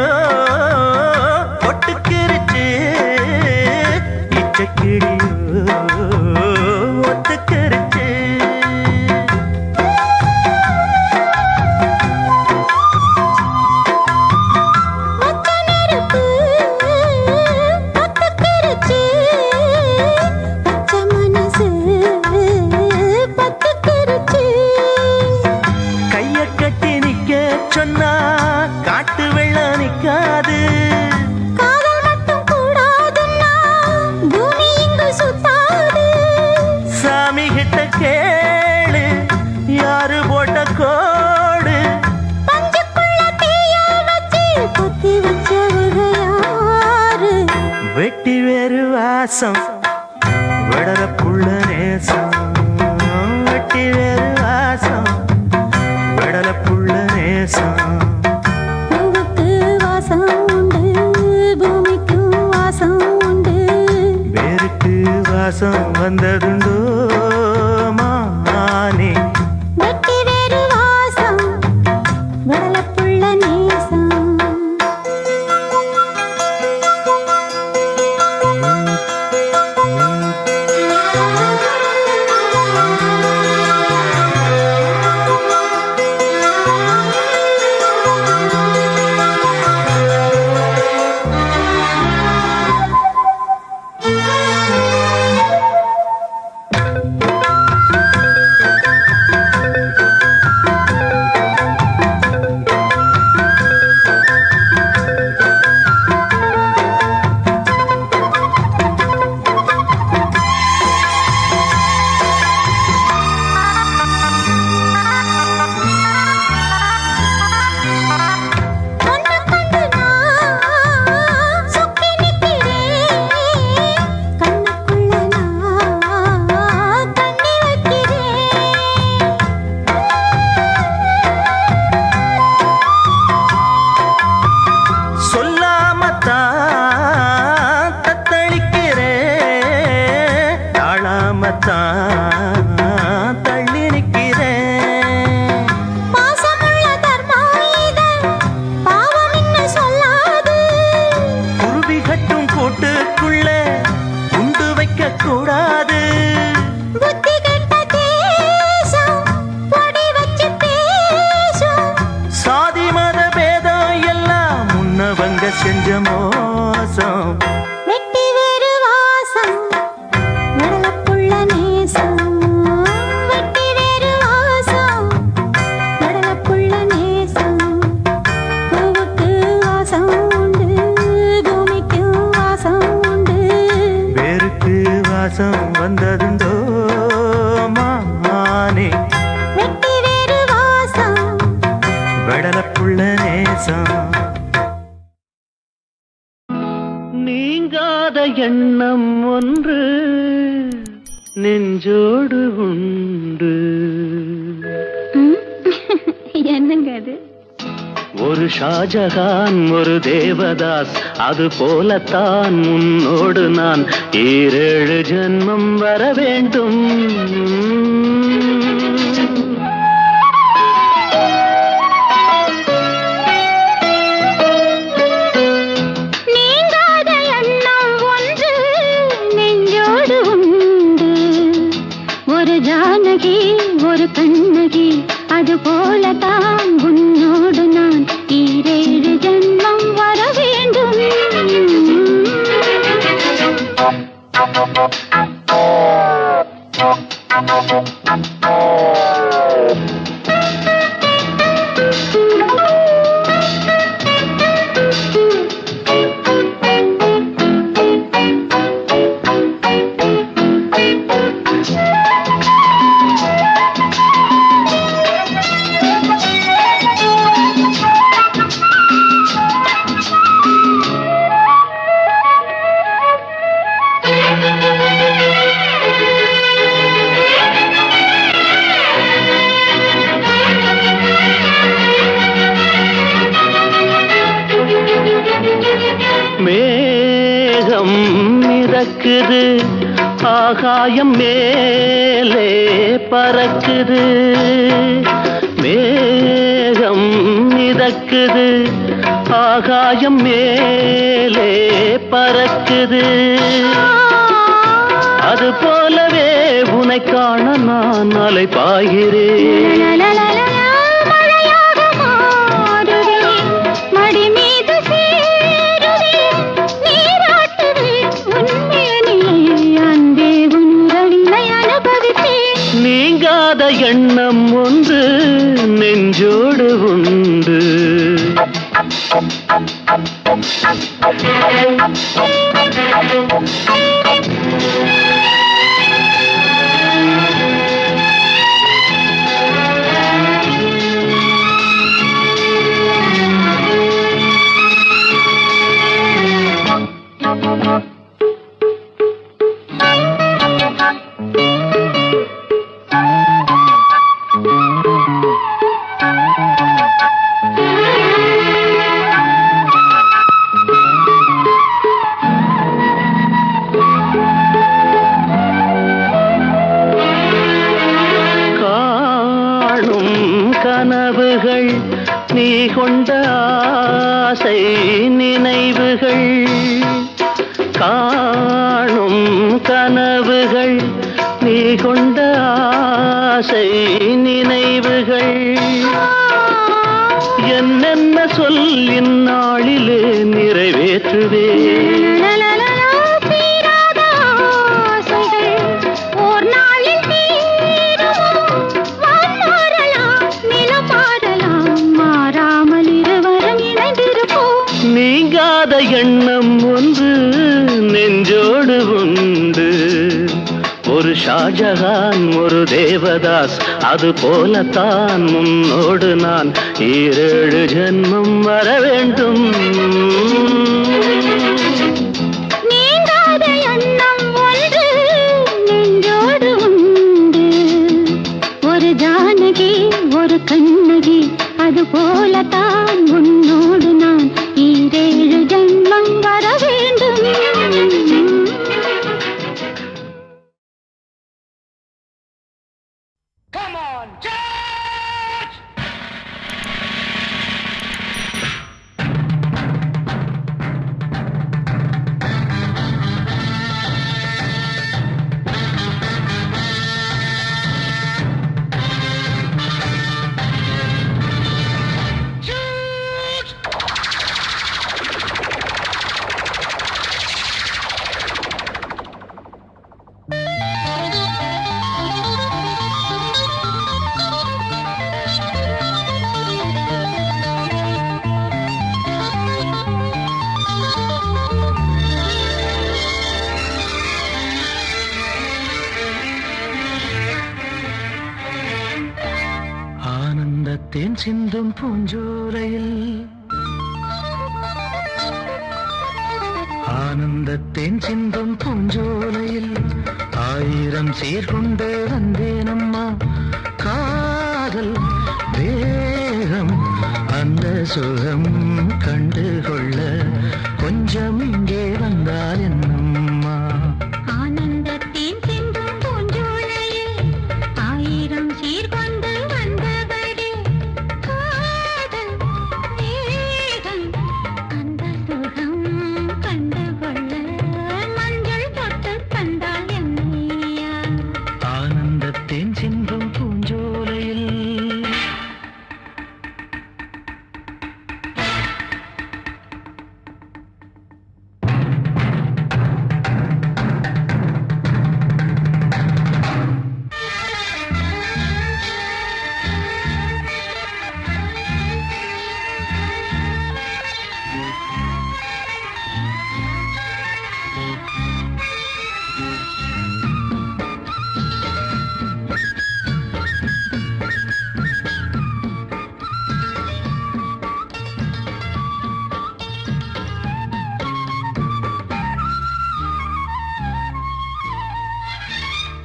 ஒட்டுக்கிருச்சு இச்சக்கிளியோ ஒத்துக்கிருச்சு கைய கட்டி நிக்க சொன்னா காட்டு வெள்ளம் நிக்காது சாமி கிட்ட கேளு யாரு போட்ட கோடு வெட்டி வேறு வாசம் வடர புள்ள நேசம் வெட்டி வேறு வாசம் வடர புள்ள நேசம் பூவுக்கு வாசம் உண்டு பூமிக்கும் வாசம் உண்டு வேருக்கு வாசம் வந்ததுண்டோ மானே வெட்டி வேறு வாசம் வெடலப்புள்ள நேசம் எண்ணம் ஒன்று நெஞ்சோடு உண்டு. என்னங்க அது? ஒரு ஷாஜகான் ஒரு தேவதாஸ், அது போலத்தான் உன்னோடு நான் 7 ஜென்மம் வர வேண்டும். நீங்காத எண்ணம் ஒன்று நெஞ்சோடு உண்டு. ஒரு ஜானகி ஒரு கண்ணகி, அது போலதான் உன்னோடு நான் 7 ஜென்மம் வர வேண்டும். மேகம் மிதக்குது, ஆகாயம் மேலே பறக்குது. மேகம் மிதக்குது, ஆகாயம் மேலே பறக்குது. அது போலவே உன்னை காண நான் அலை பாய்கிறேன். மழையாக மாறுவேன், மடி மீது சேருவேன், நீராட்டுவேன் உன்மேனியை, அன்பே உங்களை அனுபவித்தேன். நீங்காத எண்ணம் ஒன்று நெஞ்சோடு உண்டு. கனவுகள் நீ கொண்ட ஆசை நினைவுகள், காணும் கனவுகள் நீ கொண்ட ஆசை நினைவுகள். என்னென்ன சொல் இந்நாளிலே நிறைவேற்றுவேன். நீங்காத எண்ணம் ஒன்று நெஞ்சோடு உண்டு. ஒரு ஷாஜகான் ஒரு தேவதாஸ், அது போலத்தான் உன்னோடு நான் 7 ஜென்மம் வர வேண்டும். நீங்காத எண்ணம் ஒன்று நெஞ்சோடு உண்டு. ஒரு ஜானகி ஒரு கண்ணகி, அது போலத்தான் உன்னோடு நான் 7 ஜென்மம் வர வேண்டும். Come on, George! தேன் சிந்தும் பூஞ்சோலையில் ஆனந்தத்தேன் சிந்தும் பூஞ்சோலையில் ஆயிரம் சீர்கொண்டு வந்தேனம்மா காதல் வேகம் அந்த சுகம் கண்டுகொள்ள கொஞ்சம் இங்கே வந்தால் என்னம்மா ஆனந்தத்தேன் சிந்தும் பூஞ்சோலையில் ஆயிரம் சீர்கொண்டு வந்தவரே காதல் வேகம் அந்த சுகம் கண்டுகொள்ள மஞ்சள் தொட்டு தந்தால் என்னையா ஆனந்தத்தேன் சிந்தும் பூஞ்சோலையில்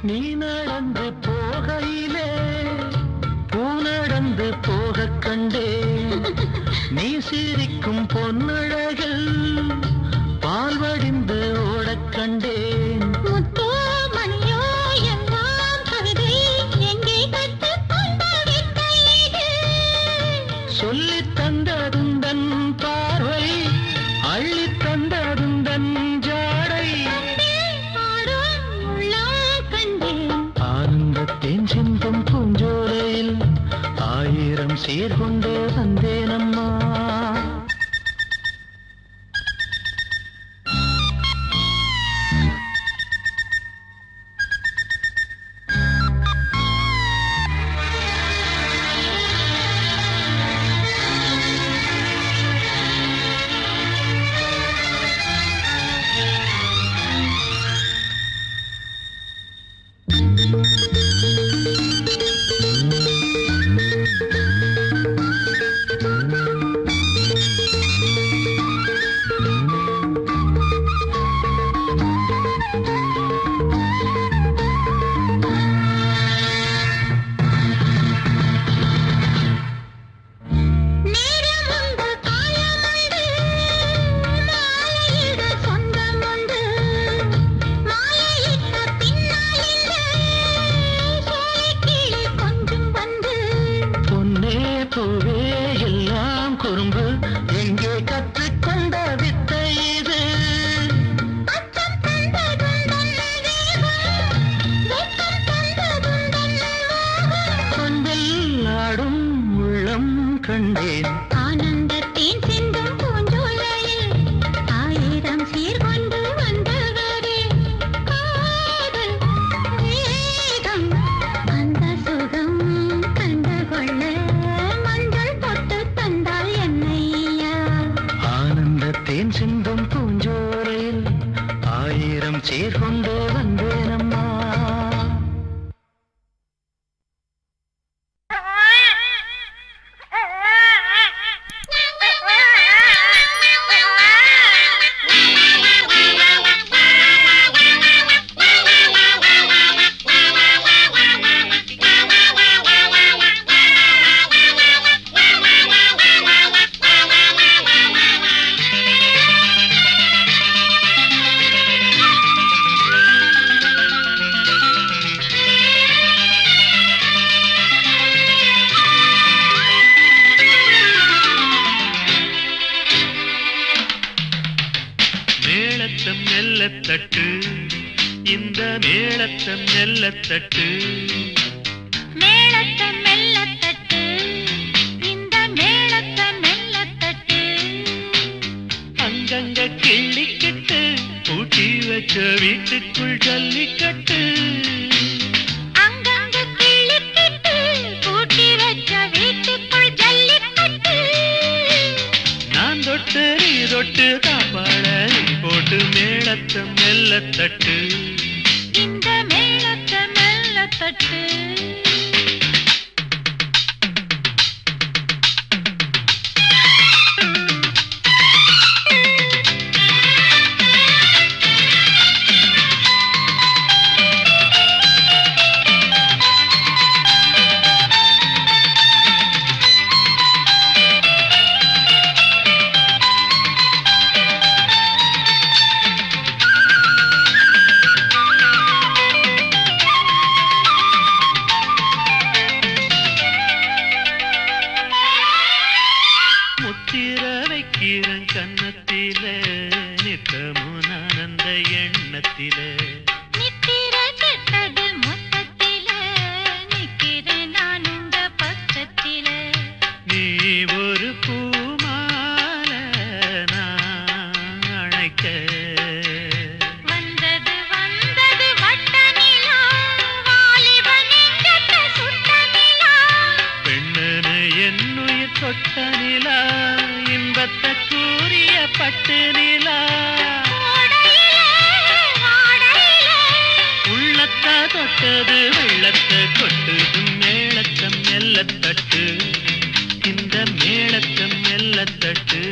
நீ நடந்து போகையிலே பூ நடந்து போக கண்டே நீ சிரிக்கும் பொன்னழகில் பால் வடிந்து ஓடக் கண்டேன் முத்தோ மணியோ எல்லாம் கவிதை எங்கே கற்றுக்கொண்ட வித்தை இது சொல்லித் தந்ததுந்தன் பார்வை அள்ளித் தந்ததுந்தன் ஜாடை ஆடும் உள்ளம் கண்டேன் ஆனந்தத்தேன் சிந்தும் பூஞ்சோலையில் ஆயிரம் சீர்கொண்டு வந்தேனம்மா நேரமுண்டு காலமுண்டு மாலையிட சொந்தமுண்டு மாலையிட்ட பின்னால் இந்த சோலைக்கிளி கொஞ்சம் வந்து பொன்னே பூவே எல்லாம் குறும்பு எங்கே கற்றுக்கொண்ட வித்தை இது அச்சம் தந்ததுந்தன் வேகம் வெட்கம் தந்ததுந்தன் மோகம் கொண்டில் ஆடும் உள்ளம் கண்டேன் ஆனந்தத்தேன் சிந்தும் பூஞ்சோலையில் ஆயிரம் சீர்கொண்டு வந்தவரே காதல் வேகம் அந்த சுகம் கண்டுகொள்ள மஞ்சள் தொட்டு தந்தால் என்னையா ஆனந்தத்தேன் சிந்தும் பூஞ்சோலையில் ஆயிரம் சீர்கொண்டு வந்தேனம்மா மேளத்தம் மெல்லத்தட்டு இந்த மேளத்தம் மெல்லத்தட்டு மேளத்தை மெல்லத்தட்டு இந்த மேளத்தை மெல்லத்தட்டு அங்கங்க கிள்ளிக்கிட்டு பூட்டி வச்ச வீட்டுக்குள் ஜல்லிக்கட்டு அங்கங்க கிள்ளிக்கிட்டு பூட்டி வச்ச வீட்டுக்குள் ஜல்லிக்கட்டு நான் தொட்டு நீ தொட்டு காப்பாள நீ போட்டு மேளத்தம் மெல்லத்தட்டு இந்த மேளத்தை மெல்லத்தட்டு பட்டு நிலா உள்ளத்தா தொட்டது வெள்ளத்தை கொட்டுது மேளத்தம் மெல்லத்தட்டு இந்த மேளத்தம் மெல்லத்தட்டு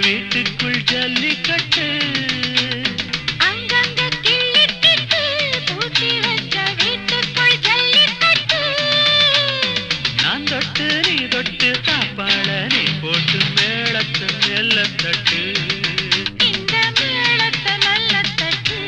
வீட்டுக்குள் ஜல்லிக்கட்டு அங்கங்க கிள்ளிக்கிட்டு பூட்டி வச்ச வீட்டுக்குள் ஜல்லிக்கட்டு நான் தொட்டு நீ தொட்டு தாப்பாள நீ போட்டு மேளத்து மெல்லத்தட்டு இந்த மேளத்த நல்லத்தட்டு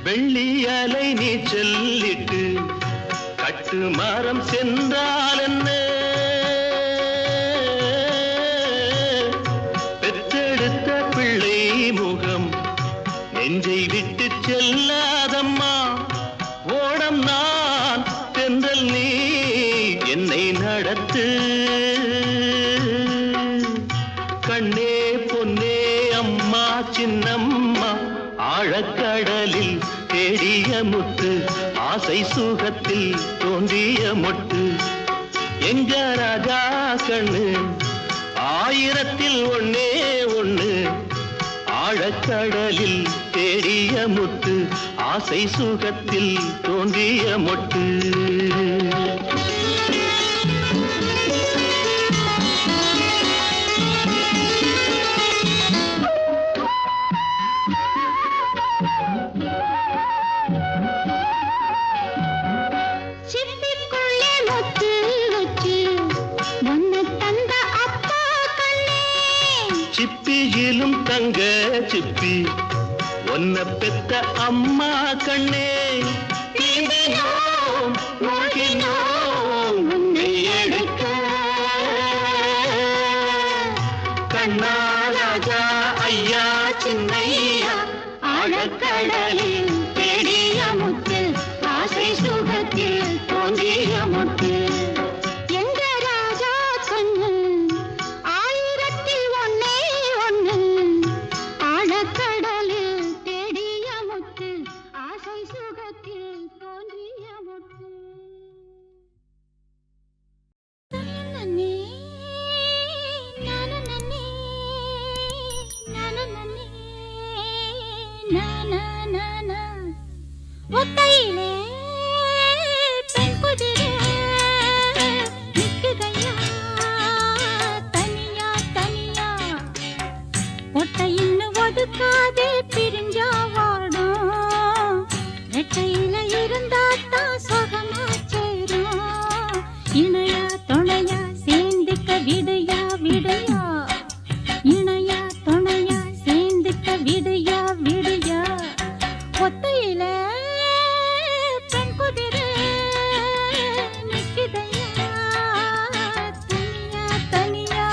வெள்ளியலை நீ சொல்லிட்டு கட்டு மரம் சென்றால் என்ன பெற்றெடுத்த பிள்ளை முகம் நடத்து. கண்ணே பொன்னே அம்மா சின்னம்மா ஆழக்கடலில் தேடிய முத்து ஆசை சுகத்தில் தோன்றிய மொட்டு. எங்க ராஜா கண்ணு ஆயிரத்தில் ஒன்னே ஒண்ணு ஆழக்கடலில் தேடிய முத்து ஆசை சுகத்தில் தோன்றிய மொட்டு. சிப்பியிலும் தங்க சிப்பி ஒன்ன பெத்த அம்மா கண்ணே. நீந்தினோம் மூழ்கினோம் உன்னை எடுக்க. கண்ணா ராஜா ஐயா சின்னையா ஆழக்கடலில் தேடிய முத்து ஆசை சுகத்தில் தோன்றிய முத்து. ஒத்தையிலே பெண் குதிரை நிக்குதையா தனியா தனியா. ஒட்டையின்னு ஒதுக்காதே பிரிஞ்சா வாடும். ரெட்டையில இருந்தாத்தான் சுகமா சேரும். இணையா துணையா சேர்ந்துக்க விடையா விடையா. இணையா துணையா சேர்ந்துக்க விடையா விடையா. ஒத்தையில பெண் குதிரை நிக்குதையா தனியா தனியா.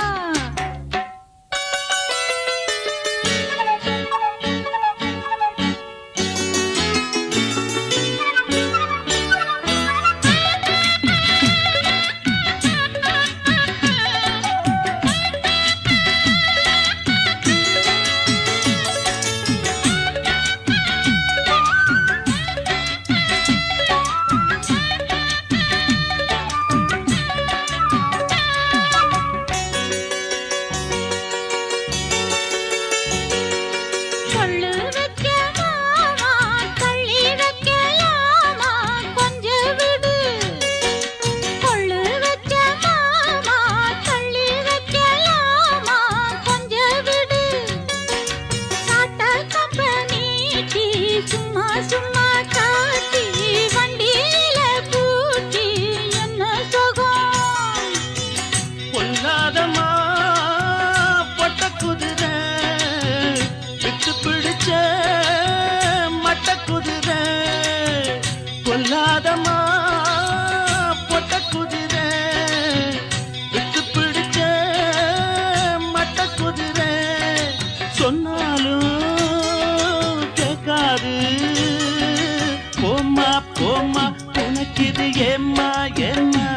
பொல்லாதமா பொட்ட குதிரை விட்டு பிடிச்ச மட்ட குதிரை சொன்னாலும் கேட்காது. போம்மா போம்மா உனக்கு இது ஏம்மா ஏம்மா.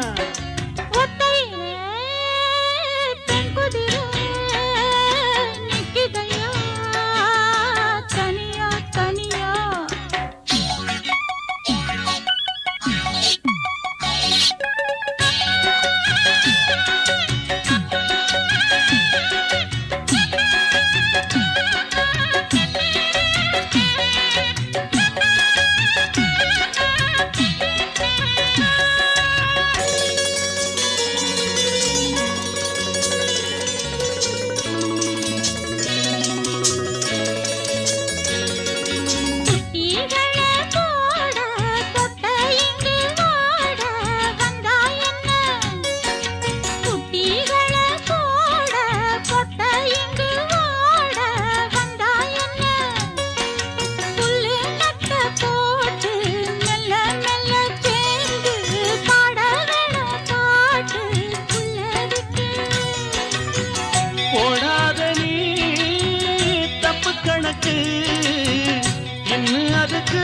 இன்னும் அதுக்கு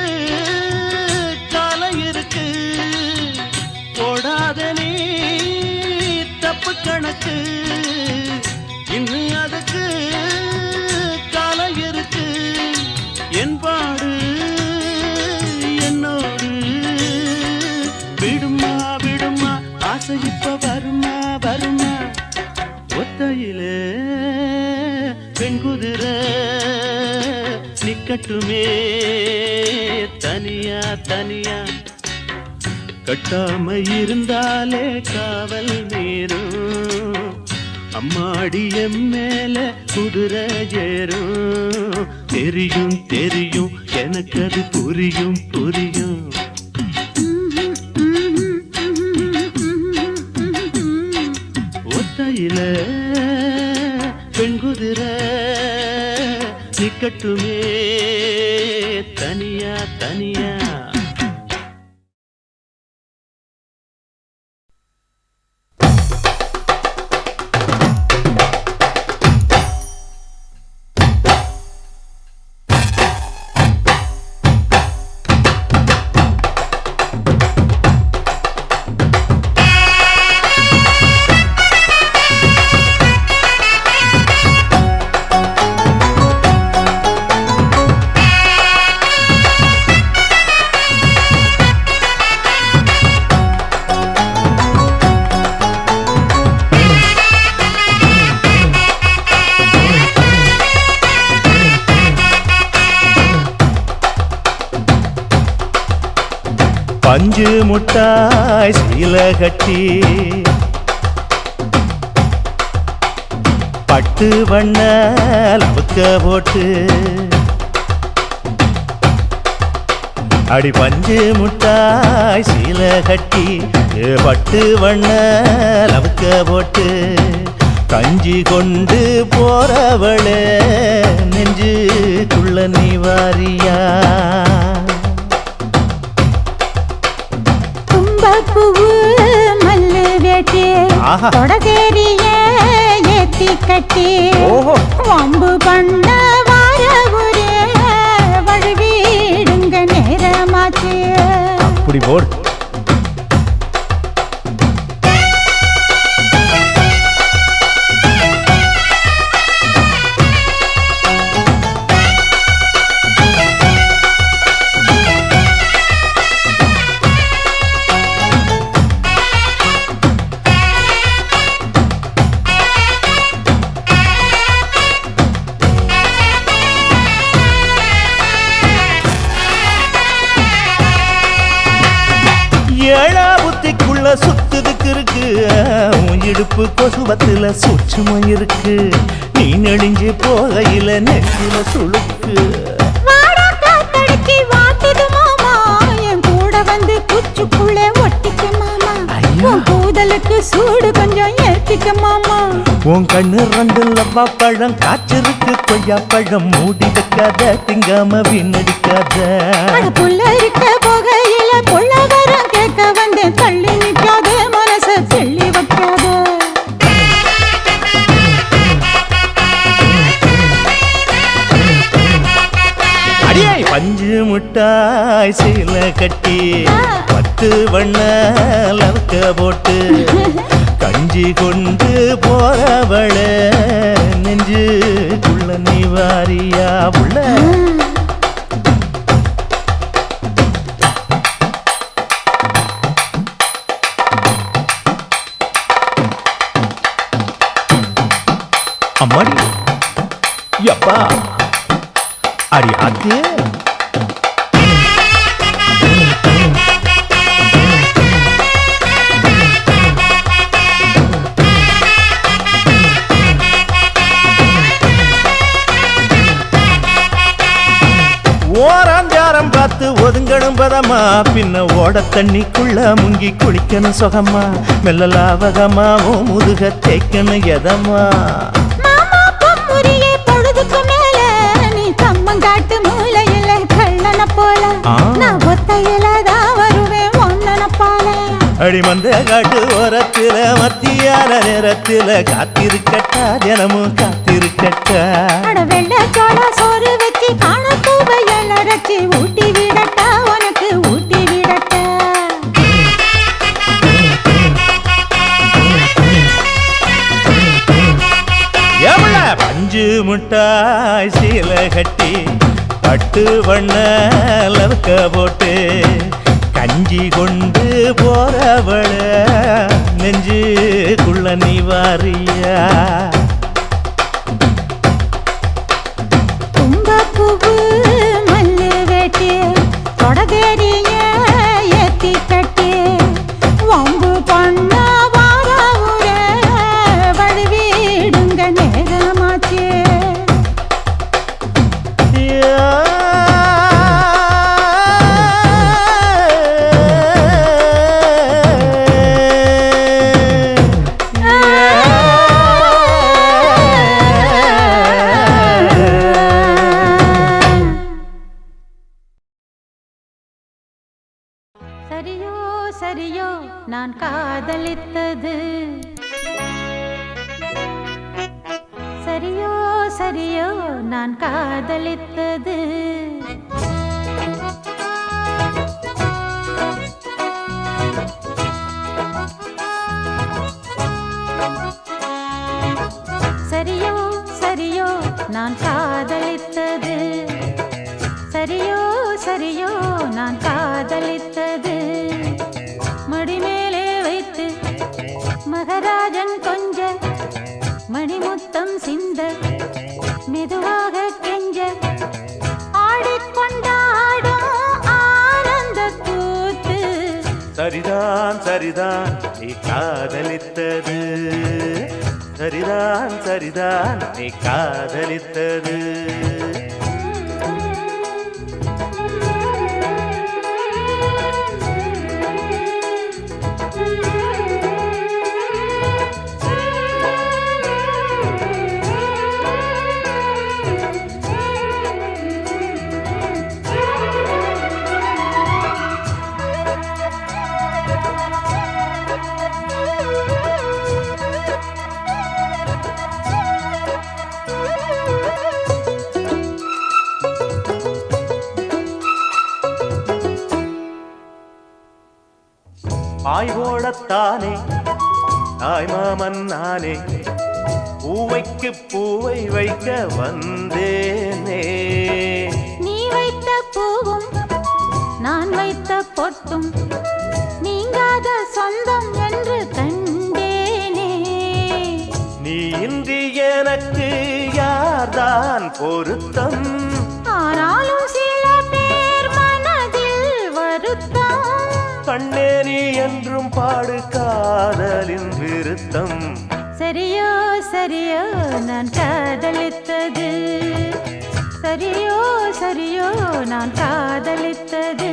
காலம் இருக்கு. போடாத நீ இருக்கு இன்னும் அதுக்கு காலம் இருக்கு என்பாடு என்னோடு விடுமா விடுமா ஆசை இப்ப வருமா வருமா ஒத்தையிலே பெண் குதிரை நிக்கட்டுமே தனியா தனியா கட்டாம இருந்தாலே காவல் மீறும் அம்மாடிய மேல குதிரை ஏறும் தெரியும் தெரியும் எனக்கு அது புரியும் புரியும் ஒத்தையில பெண் குதிரை நிக்கட்டுமே தனியா தனியா பஞ்சு முட்டாய் சீல கட்டி பட்டு வண்ண லவுக்க போட்டு அடி பஞ்சு முட்டாய் சீல கட்டி பட்டு வண்ண லவுக்க போட்டு கஞ்சி கொண்டு போறவளே நெஞ்சுக்குள்ள நீ வாரியா பூவு மல்லு வேட்டி தொடதேரிய ஏத்தி கட்டி வம்பு பண்ண வார ஒரே வழுவிடுங்க நேரமாச்சு அப்படி போடு ஏழா புத்திக்குள்ள சுத்துதுக்கு இருக்கு உன் இடுப்பு கொசுவத்துல சூட்சமும் இருக்கு நீ நெளிஞ்சு போகையில நெஞ்சில சுளுக்கு என் கூட வந்து குச்சுக்குள்ளே ஒட்டிக்க மாமா உன் கூதலுக்கு சூடு கொஞ்சம் ஏத்திக்க மாமா உன் கண்ணு ரெண்டு லவ்வா பழம் காய்ச்சிருக்கு கொய்யா பழம் மூடி வைக்காத திங்காம வீணடிக்காத புள்ள இருக்க போகையில புள்ள வரம் கேட்க வந்தேன் தள்ளி நிற்காத மனச தெள்ளி வைக்காத அடியே பஞ்சு முட்டாய் சீல கட்டி பத்து வண்ண லவுக்க போட்டு கஞ்சி கொண்டு போறவள நெஞ்சுக்குள்ள நீ வாரியா உள்ள அம்மாடி யப்பா அடி ஆத்தே ஓராஞ்சாரம் பார்த்து ஒதுங்கணும் பதமா பின்ன ஓட தண்ணிக்குள்ள முங்கி குளிக்கணும் சுகமா மெல்ல லாவகமா ஓ முதுக தேய்க்கணும் எதமா காட்டு மூலையில கள்ளன போல நான் ஒத்தையில தான் வருவேன் ஒன்னன போல அடிமந்த காட்டு ஓரத்துல மத்தியான நேரத்துல காத்திருக்கட்டா தினமும் காத்திருக்கட்டா வெள்ள சோள சோறு வச்சு காண பூவையல் அரைச்சி ஊட்டி விடட்டா உனக்கு ஊட்டி விடட்டா பஞ்சு முட்டாய் சீல கட்டி பட்டு வண்ண லவக்க போட்டு கஞ்சி கொண்டு போறவள நெஞ்சுக்குள்ள நீ வாரியா கும்பப்பூவு மல்லு வெட்டி தொடதேரிய ஏத்தி கட்டி வம்பு பண்ண வார ஊர வழிவிடுங்க நேரமாச்சு சரியோ சரியோ நான் காதலித்தது சரியோ சரியோ நான் காதலித்தது சரியோ சரியோ நான் காதலித்தது சரியோ சரியோ நான் காதலித்தது மடிமேலே வைத்து மகராஜன் கொஞ்ச மணிமுத்தம் சிந்த மெதுவாக கெஞ்ச ஆடிக்கொண்டாடும் ஆனந்த கூத்து சரிதான் சரிதான் நீ காதலித்தது சரிதான் சரிதான் நீ காதலித்தது ஆய்வோடத்தானே தாய்மாமன் நானே பூவைக்கு பூவை வைக்க வந்தேனே நீ வைத்த பூவும் நான் வைத்த பொட்டும் நீங்காத சொந்தம் என்று கண்டேனே நீ இன்றி எனக்கு யார்தான் பொருத்தம் ஆனாலும் சில பேர் மனதில் வருத்தம் கண்ணேரி என்றும் பாடு காதலின் விருத்தம் சரியோ சரியோ நான் காதலித்தது சரியோ சரியோ நான் காதலித்தது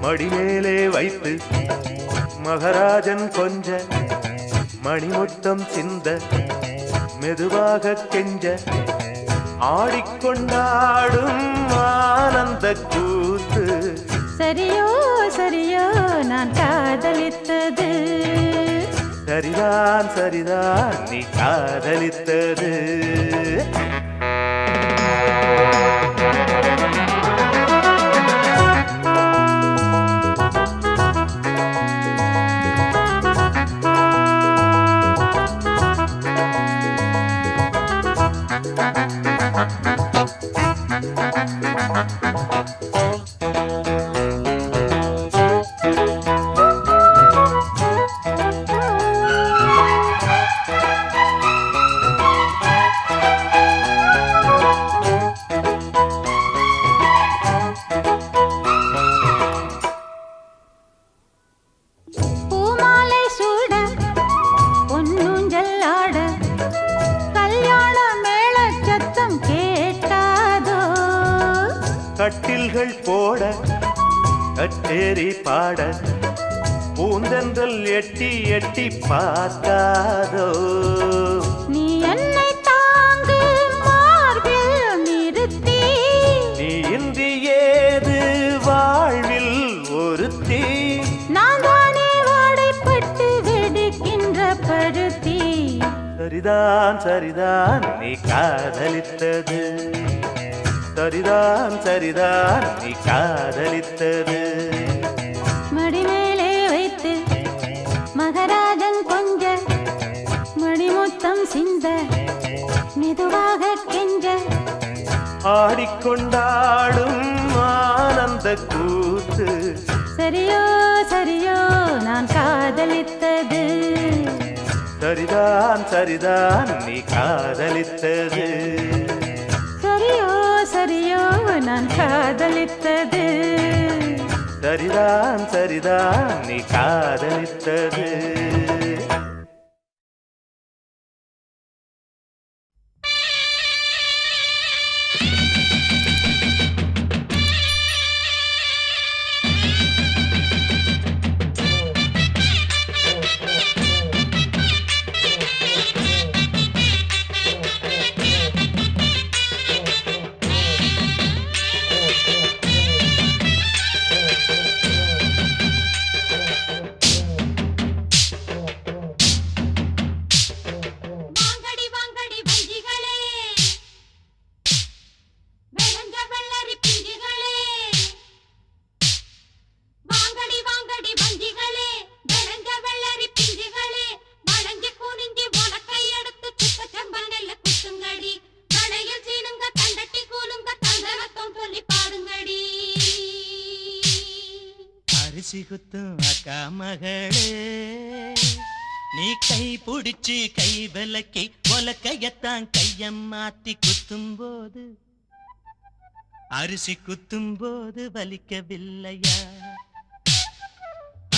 மடிமேலே வைத்து மகராஜன் கொஞ்ச மணிமுத்தம் சிந்த மெதுவாக கெஞ்ச ஆடிக்கொண்டாடும் ஆனந்த கூத்து சரியோ சரியோ நான் காதலித்தது சரிதான் சரிதான் நீ காதலித்தது பூமாலை சூட பொன்னூஞ்சல் ஆட கல்யாண மேள சத்தம் கேட்டாதோ கட்டில்கள் போட கச்சேரி பாட பூந்தென்றல் எட்டி எட்டி பார்க்காதோ நீ என்னை தாங்கு மார்பில் நிறுத்தி நீ இன்றி ஏது வாழ்வில் ஒருத்தி நான் தானே வாடைப்பட்டு வெடிக்கின்ற பருத்தி சரிதான் சரிதான் நீ காதலித்தது சரிதான் சரிதான் நீ காதலித்தது மடிமேலே வைத்து மகராஜன் கொஞ்ச மணிமுத்தம் சிந்த மெது பாடிக்கொண்டாடும் ஆனந்த கூத்து. சரியோ சரியோ நான் காதலித்தது, சரிதான் சரிதான் நீ காதலித்தது. சரியோ சரியோ நான் காதலித்தது, சரிதான் சரிதான் நீ காதலித்தது. சிகுத்தும் அக்கா மகளே, நீ கை பிடிச்சு கை விலக்கி உலக்கையத்தான் கையம் மாத்தி குத்தும் போது, அரிசி குத்தும் போது வலிக்கவில்லையா?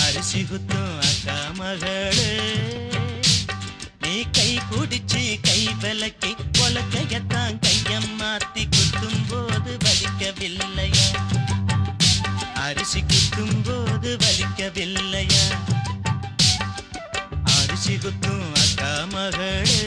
அரிசி குத்தும் அக்கா மகளே, நீ கை பிடிச்சு கை விலக்கி உலக்கையத்தான் கையம் மாத்தி குத்தும் போது வலிக்கவில்லையா? அரிசி குத்தும் போது வலிக்கவில்லையா? அரிசி குத்தும் அக்கா மகளே.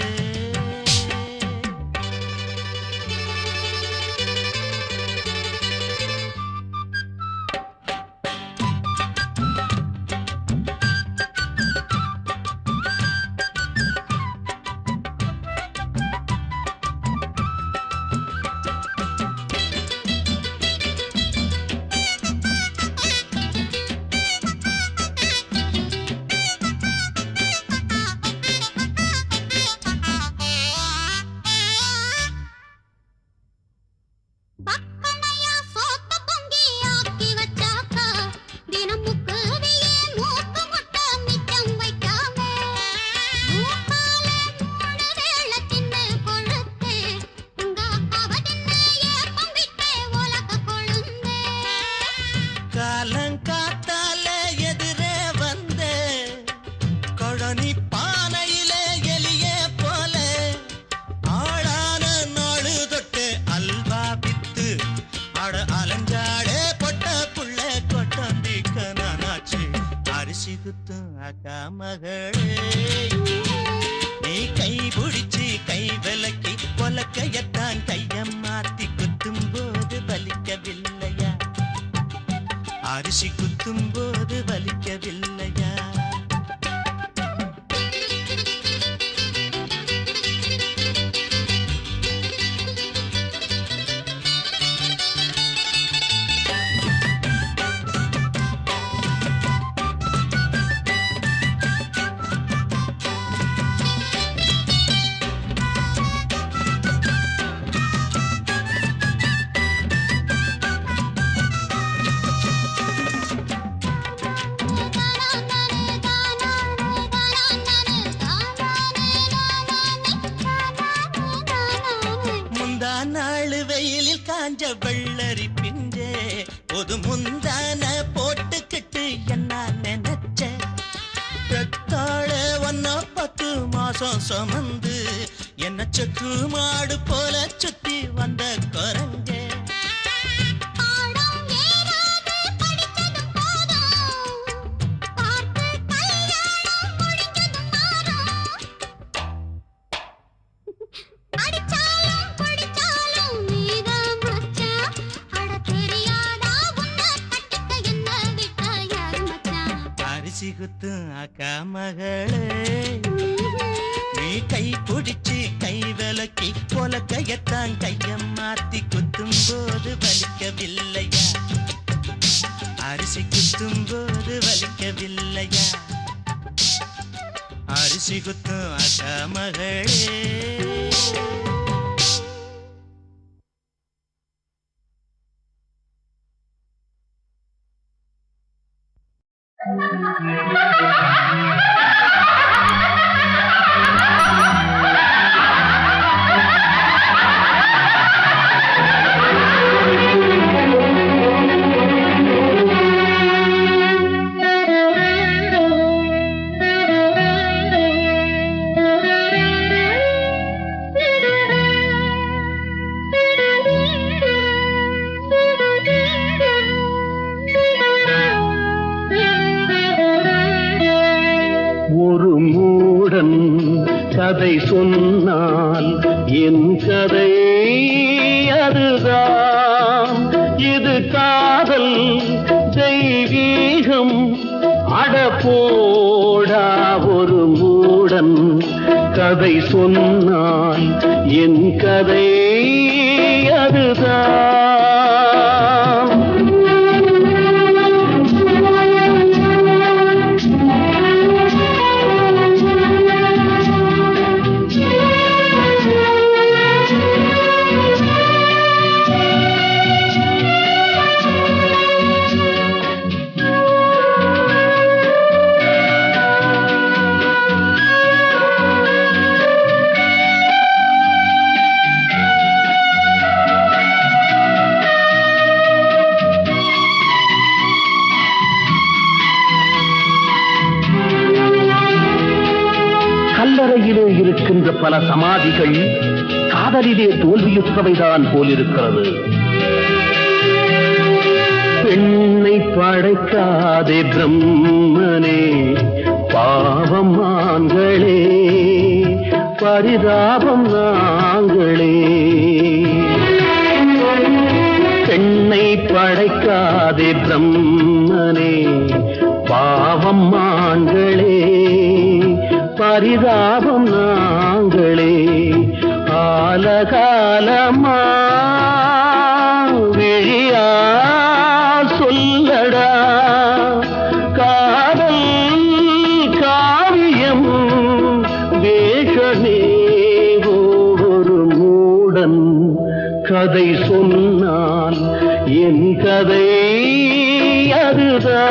காலங்காத்தால எதிரே வந்த கொழனி பானையில எலிய போல ஆளான நாளு தொட்டு அல்வா வித்து அட அலஞ்சாடே பொட்ட புள்ள கொட்டந்திக்க நானாச்சு. அரிசி குத்தும் அக்கா மகளே, நீ கை பிடிச்சு கை விலக்கி பொலக்கையத்தான் கையம் மாத்தி குத்தும் போது வலிக்கவில்லையா? அரிசி குத்தும் போது வலிக்கவில்லையா? நாளு வெயிலில் காஞ்ச வெள்ளரி பிஞ்சே ஒரு முந்தான போட்டுக்கிட்டு என்ன நினைச்ச? பெத்தாழ ஒன்னா 10 மாசம் சுமந்து என்ன செக்கு மாடு போல சுத்தி வந்த குரங்கே. அரிசி குத்தும் அக்கா மகளே, நீ கை பிடிச்சு கை விலக்கி பொலக்கையத்தான் கையம் மாத்தி குத்தும் போது வலிக்கவில்லையா? அரிசி குத்தும் போது வலிக்கவில்லையா? அரிசி குத்தும் அக்கா மகளே. மூடன் கதை சொன்னால் என் கதை அதுதான். இது காதல் தெய்வீகம் அடப்போடா ஒரு மூடன் கதை சொன்னால் என் கதை அதுதான். கல்லறையிலே இருக்கின்ற பல சமாதிகள் காதலிலே தோல்வியுற்றவைதான் போலிருக்கிறது. பெண்ணை படைக்காதே பிரம்மனே, பாவம் ஆண்களே, பரிதாபம் நாங்களே. பெண்ணை படைக்காதே பிரம்மனே, பாவம் ஆண்களே, பரிதாபம் நாங்களே. ஆலகாலமா விழியா சொல்லடா காதல் காவியம் வேஷமே. ஒரு மூடன் கதை சொன்னால் என் கதை அதுதான்.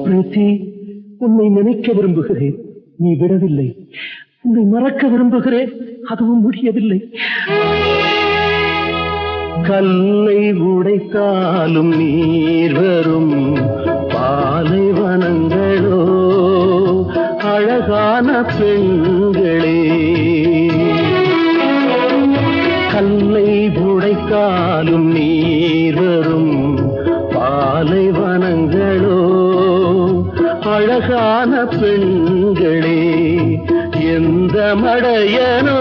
பிரீத்தி, உன்னை நினைக்க விரும்புகிறேன், நீ விடவில்லை. உன்னை மறக்க விரும்புகிறேன், அதுவும் முடியவில்லை. கல்லை உடைத்தாலும் நீர் வரும் பாலைவனங்களோ அழகான பெண்களே. கல்லை உடைத்தாலும் நீர் வரும் பாலைவனங்களோ அழகான பெண்களே. எந்த மடையனோ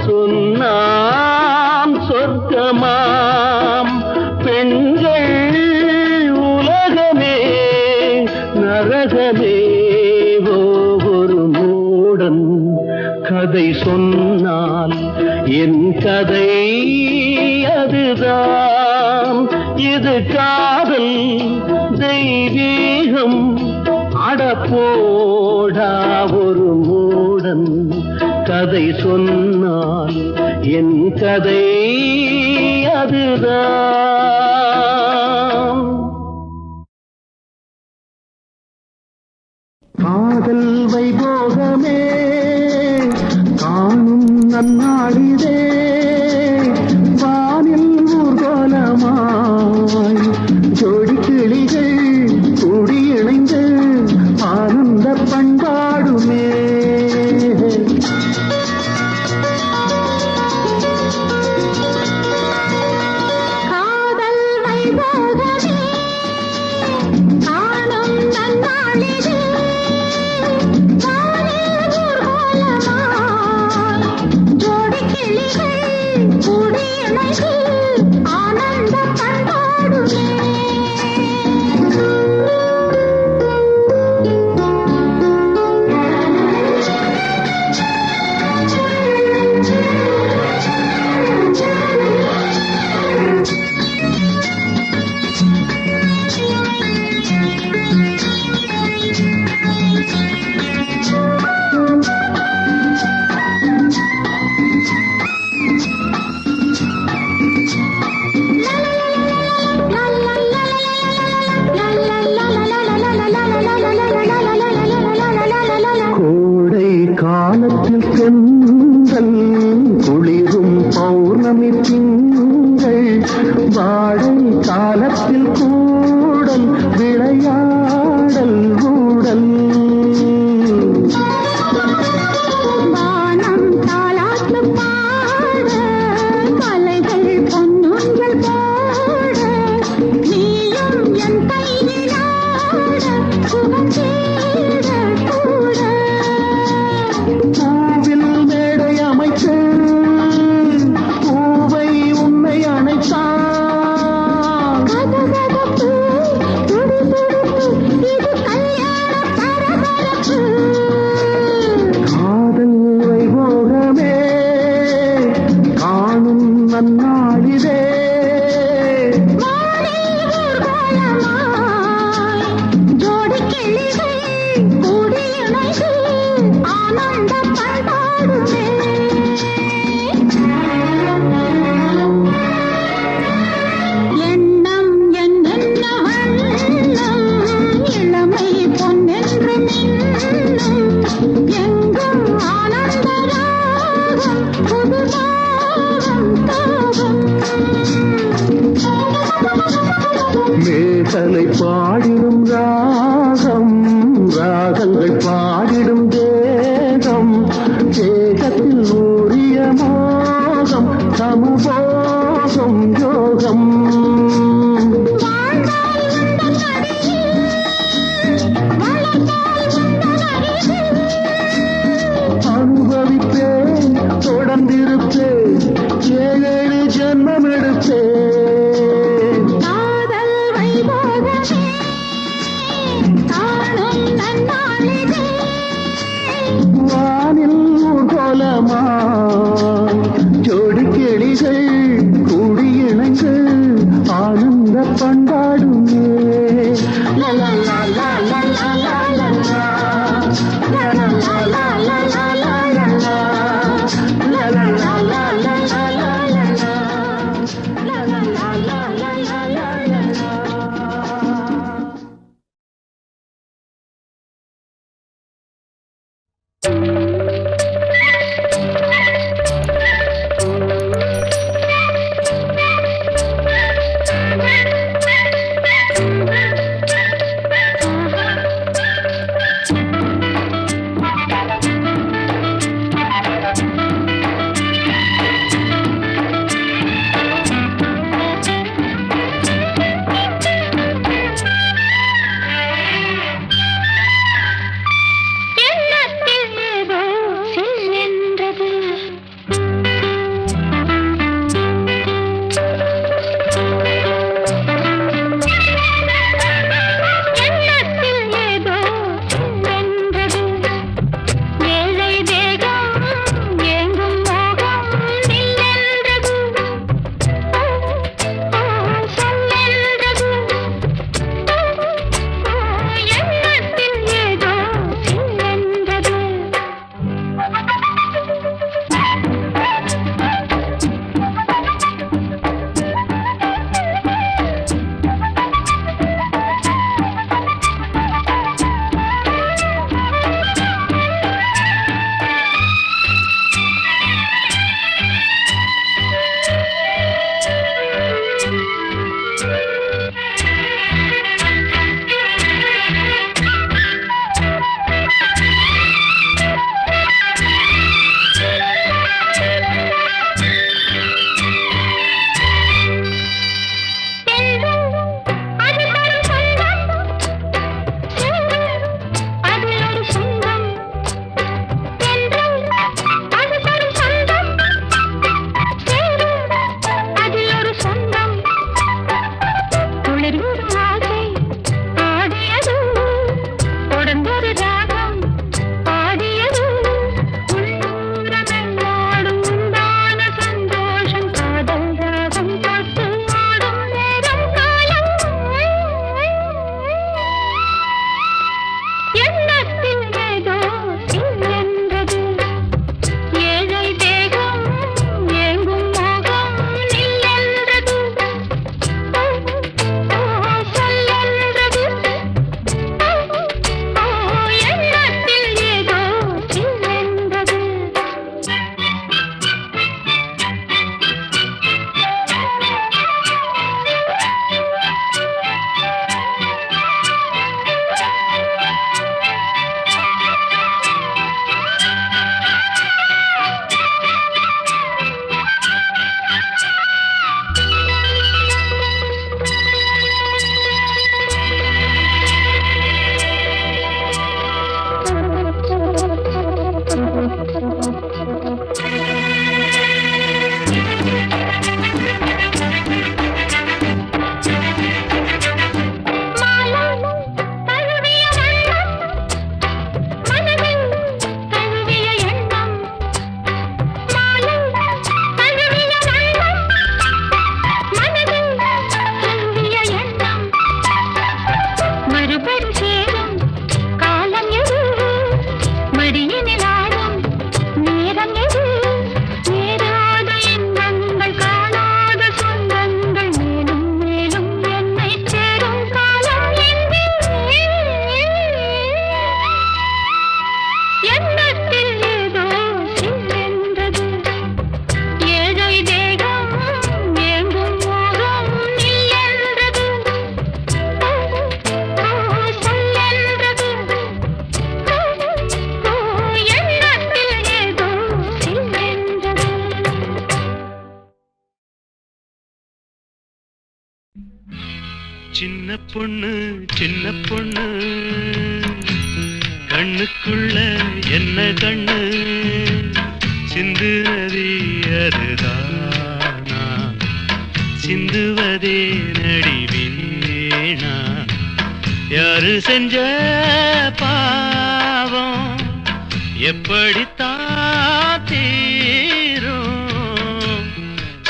சொன்னாம் சொர்க்கமாம் பெண்கள் உலகமே நரகமே. ஒரு மூடன் கதை சொன்னால் என் கதை அதுதான். இது காதல் தெய்வீகம் அடப்போடா ஒரு மூடன் கதை சொன்னால் என் கதை அதுதான். காதல் வைபோகமே காணும் நன்னாளிதே, வானில் ஊர்வலமாய் ஜோடி கிளிகள் கூடியிணைந்து ஆனந்த பண்பாடுமே. காதல் வைபோகமே காணும் நன்னாளிதே, வானில் ஊர்வலமாய் ஜோடி கிளிகள் கூடியிணைந்து ஆனந்த பண்பாடுமே. மனங்கள் வாடை காலத்தில் கூடல் விளையாடல் ஊடல் வானம் தாலாட்டு பாட மலைகள் பொன்னூஞ்சல் போட நீயும் என் கையிலாட சுகம் தேட கூட பூவில் மேடை அமைத்து பூவை உன்னை அணைத்தான் கதகதப்பு துடிதுடிப்பு இது கல்யாண பரபரப்பு காதல் வைபோகமே காணும் நன்னாளிதே வானில் ஊர்வலமாய் ஜோடி கிளிகள் கூடி இணைந்து ஆனந்த பண்பாடுமே எண்ணம் என்னென்ன வண்ணம் இளமை பொன்னென்று மின்னும் எங்கும் ஆனந்த ராகம் புது ராகம் தாகம் மேகலை பாடிடும் ராகம் ராகங்கள் பாடிடும் தேகம் தேகத்தில் ஊறிய மோகம் சமுபோகம் யோகம் வாழ்ந்தால் உந்தன் அடியில் வளர்ந்தால் உந்தன் அருகில் அனுபவிப்பேன் தொடர்ந்திருப்பேன் 7 ஜென்மம் எடுப்பேன் காதல் வைபோகமே காணும் நன்னாளிதே வானில் ஊர்கோலமா ஜோடி கிளிகள் கூடி இணைந்து சின்ன பொண்ணு கண்ணுக்குள்ள என்ன கண்ணு சிந்து நதி அதுதானா சிந்துவதே நடிவீணா யாரு செஞ்ச பாவம் எப்படித்தான் தீரும்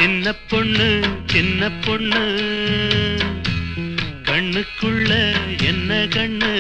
சின்ன பொண்ணு கண்ணுக்குள்ள என்ன கண்ணு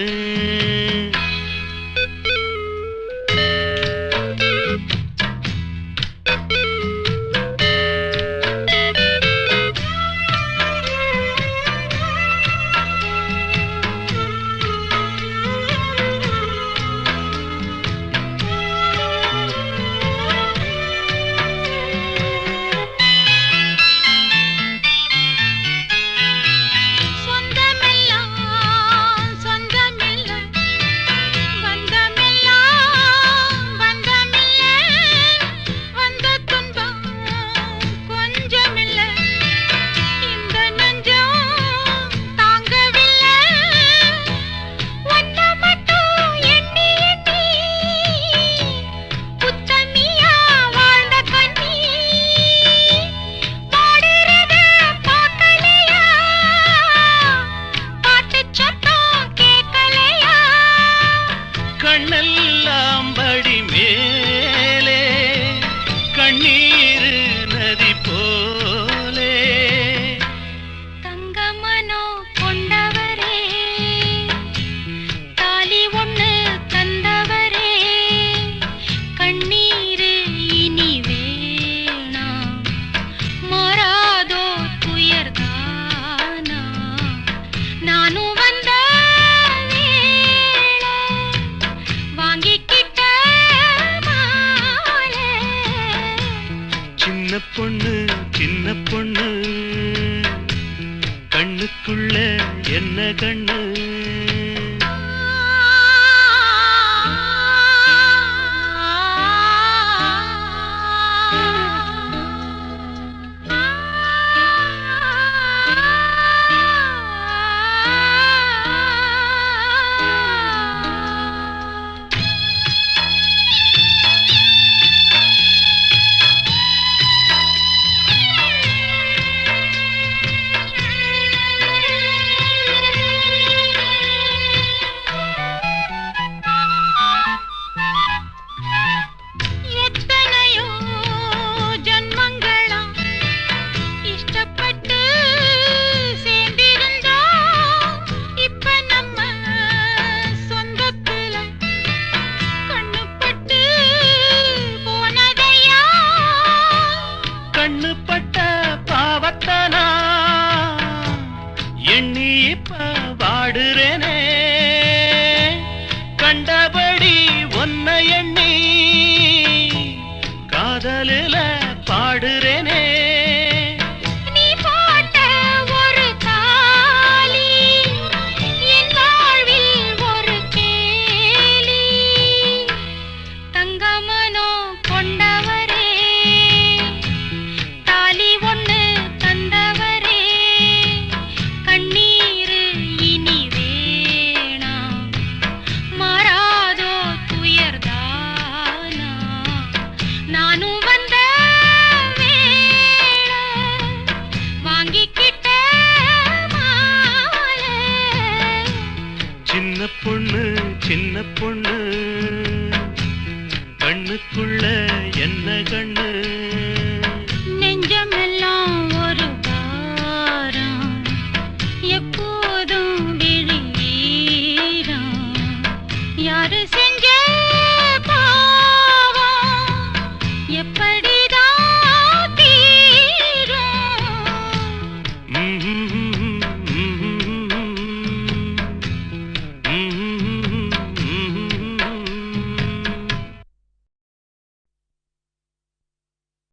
கண்ணெல்லாம் படி மேலே கண்ணீர் நதி போலே தங்கமனோ கொண்டவரே தாலி ஒண்ணு தந்தவரே கண்ணீரு இனி வேணாம் மாறாதோ துயர்தானா நானும் வந்த சின்ன பொண்ணு கண்ணுக்குள்ள என்ன கண்ணு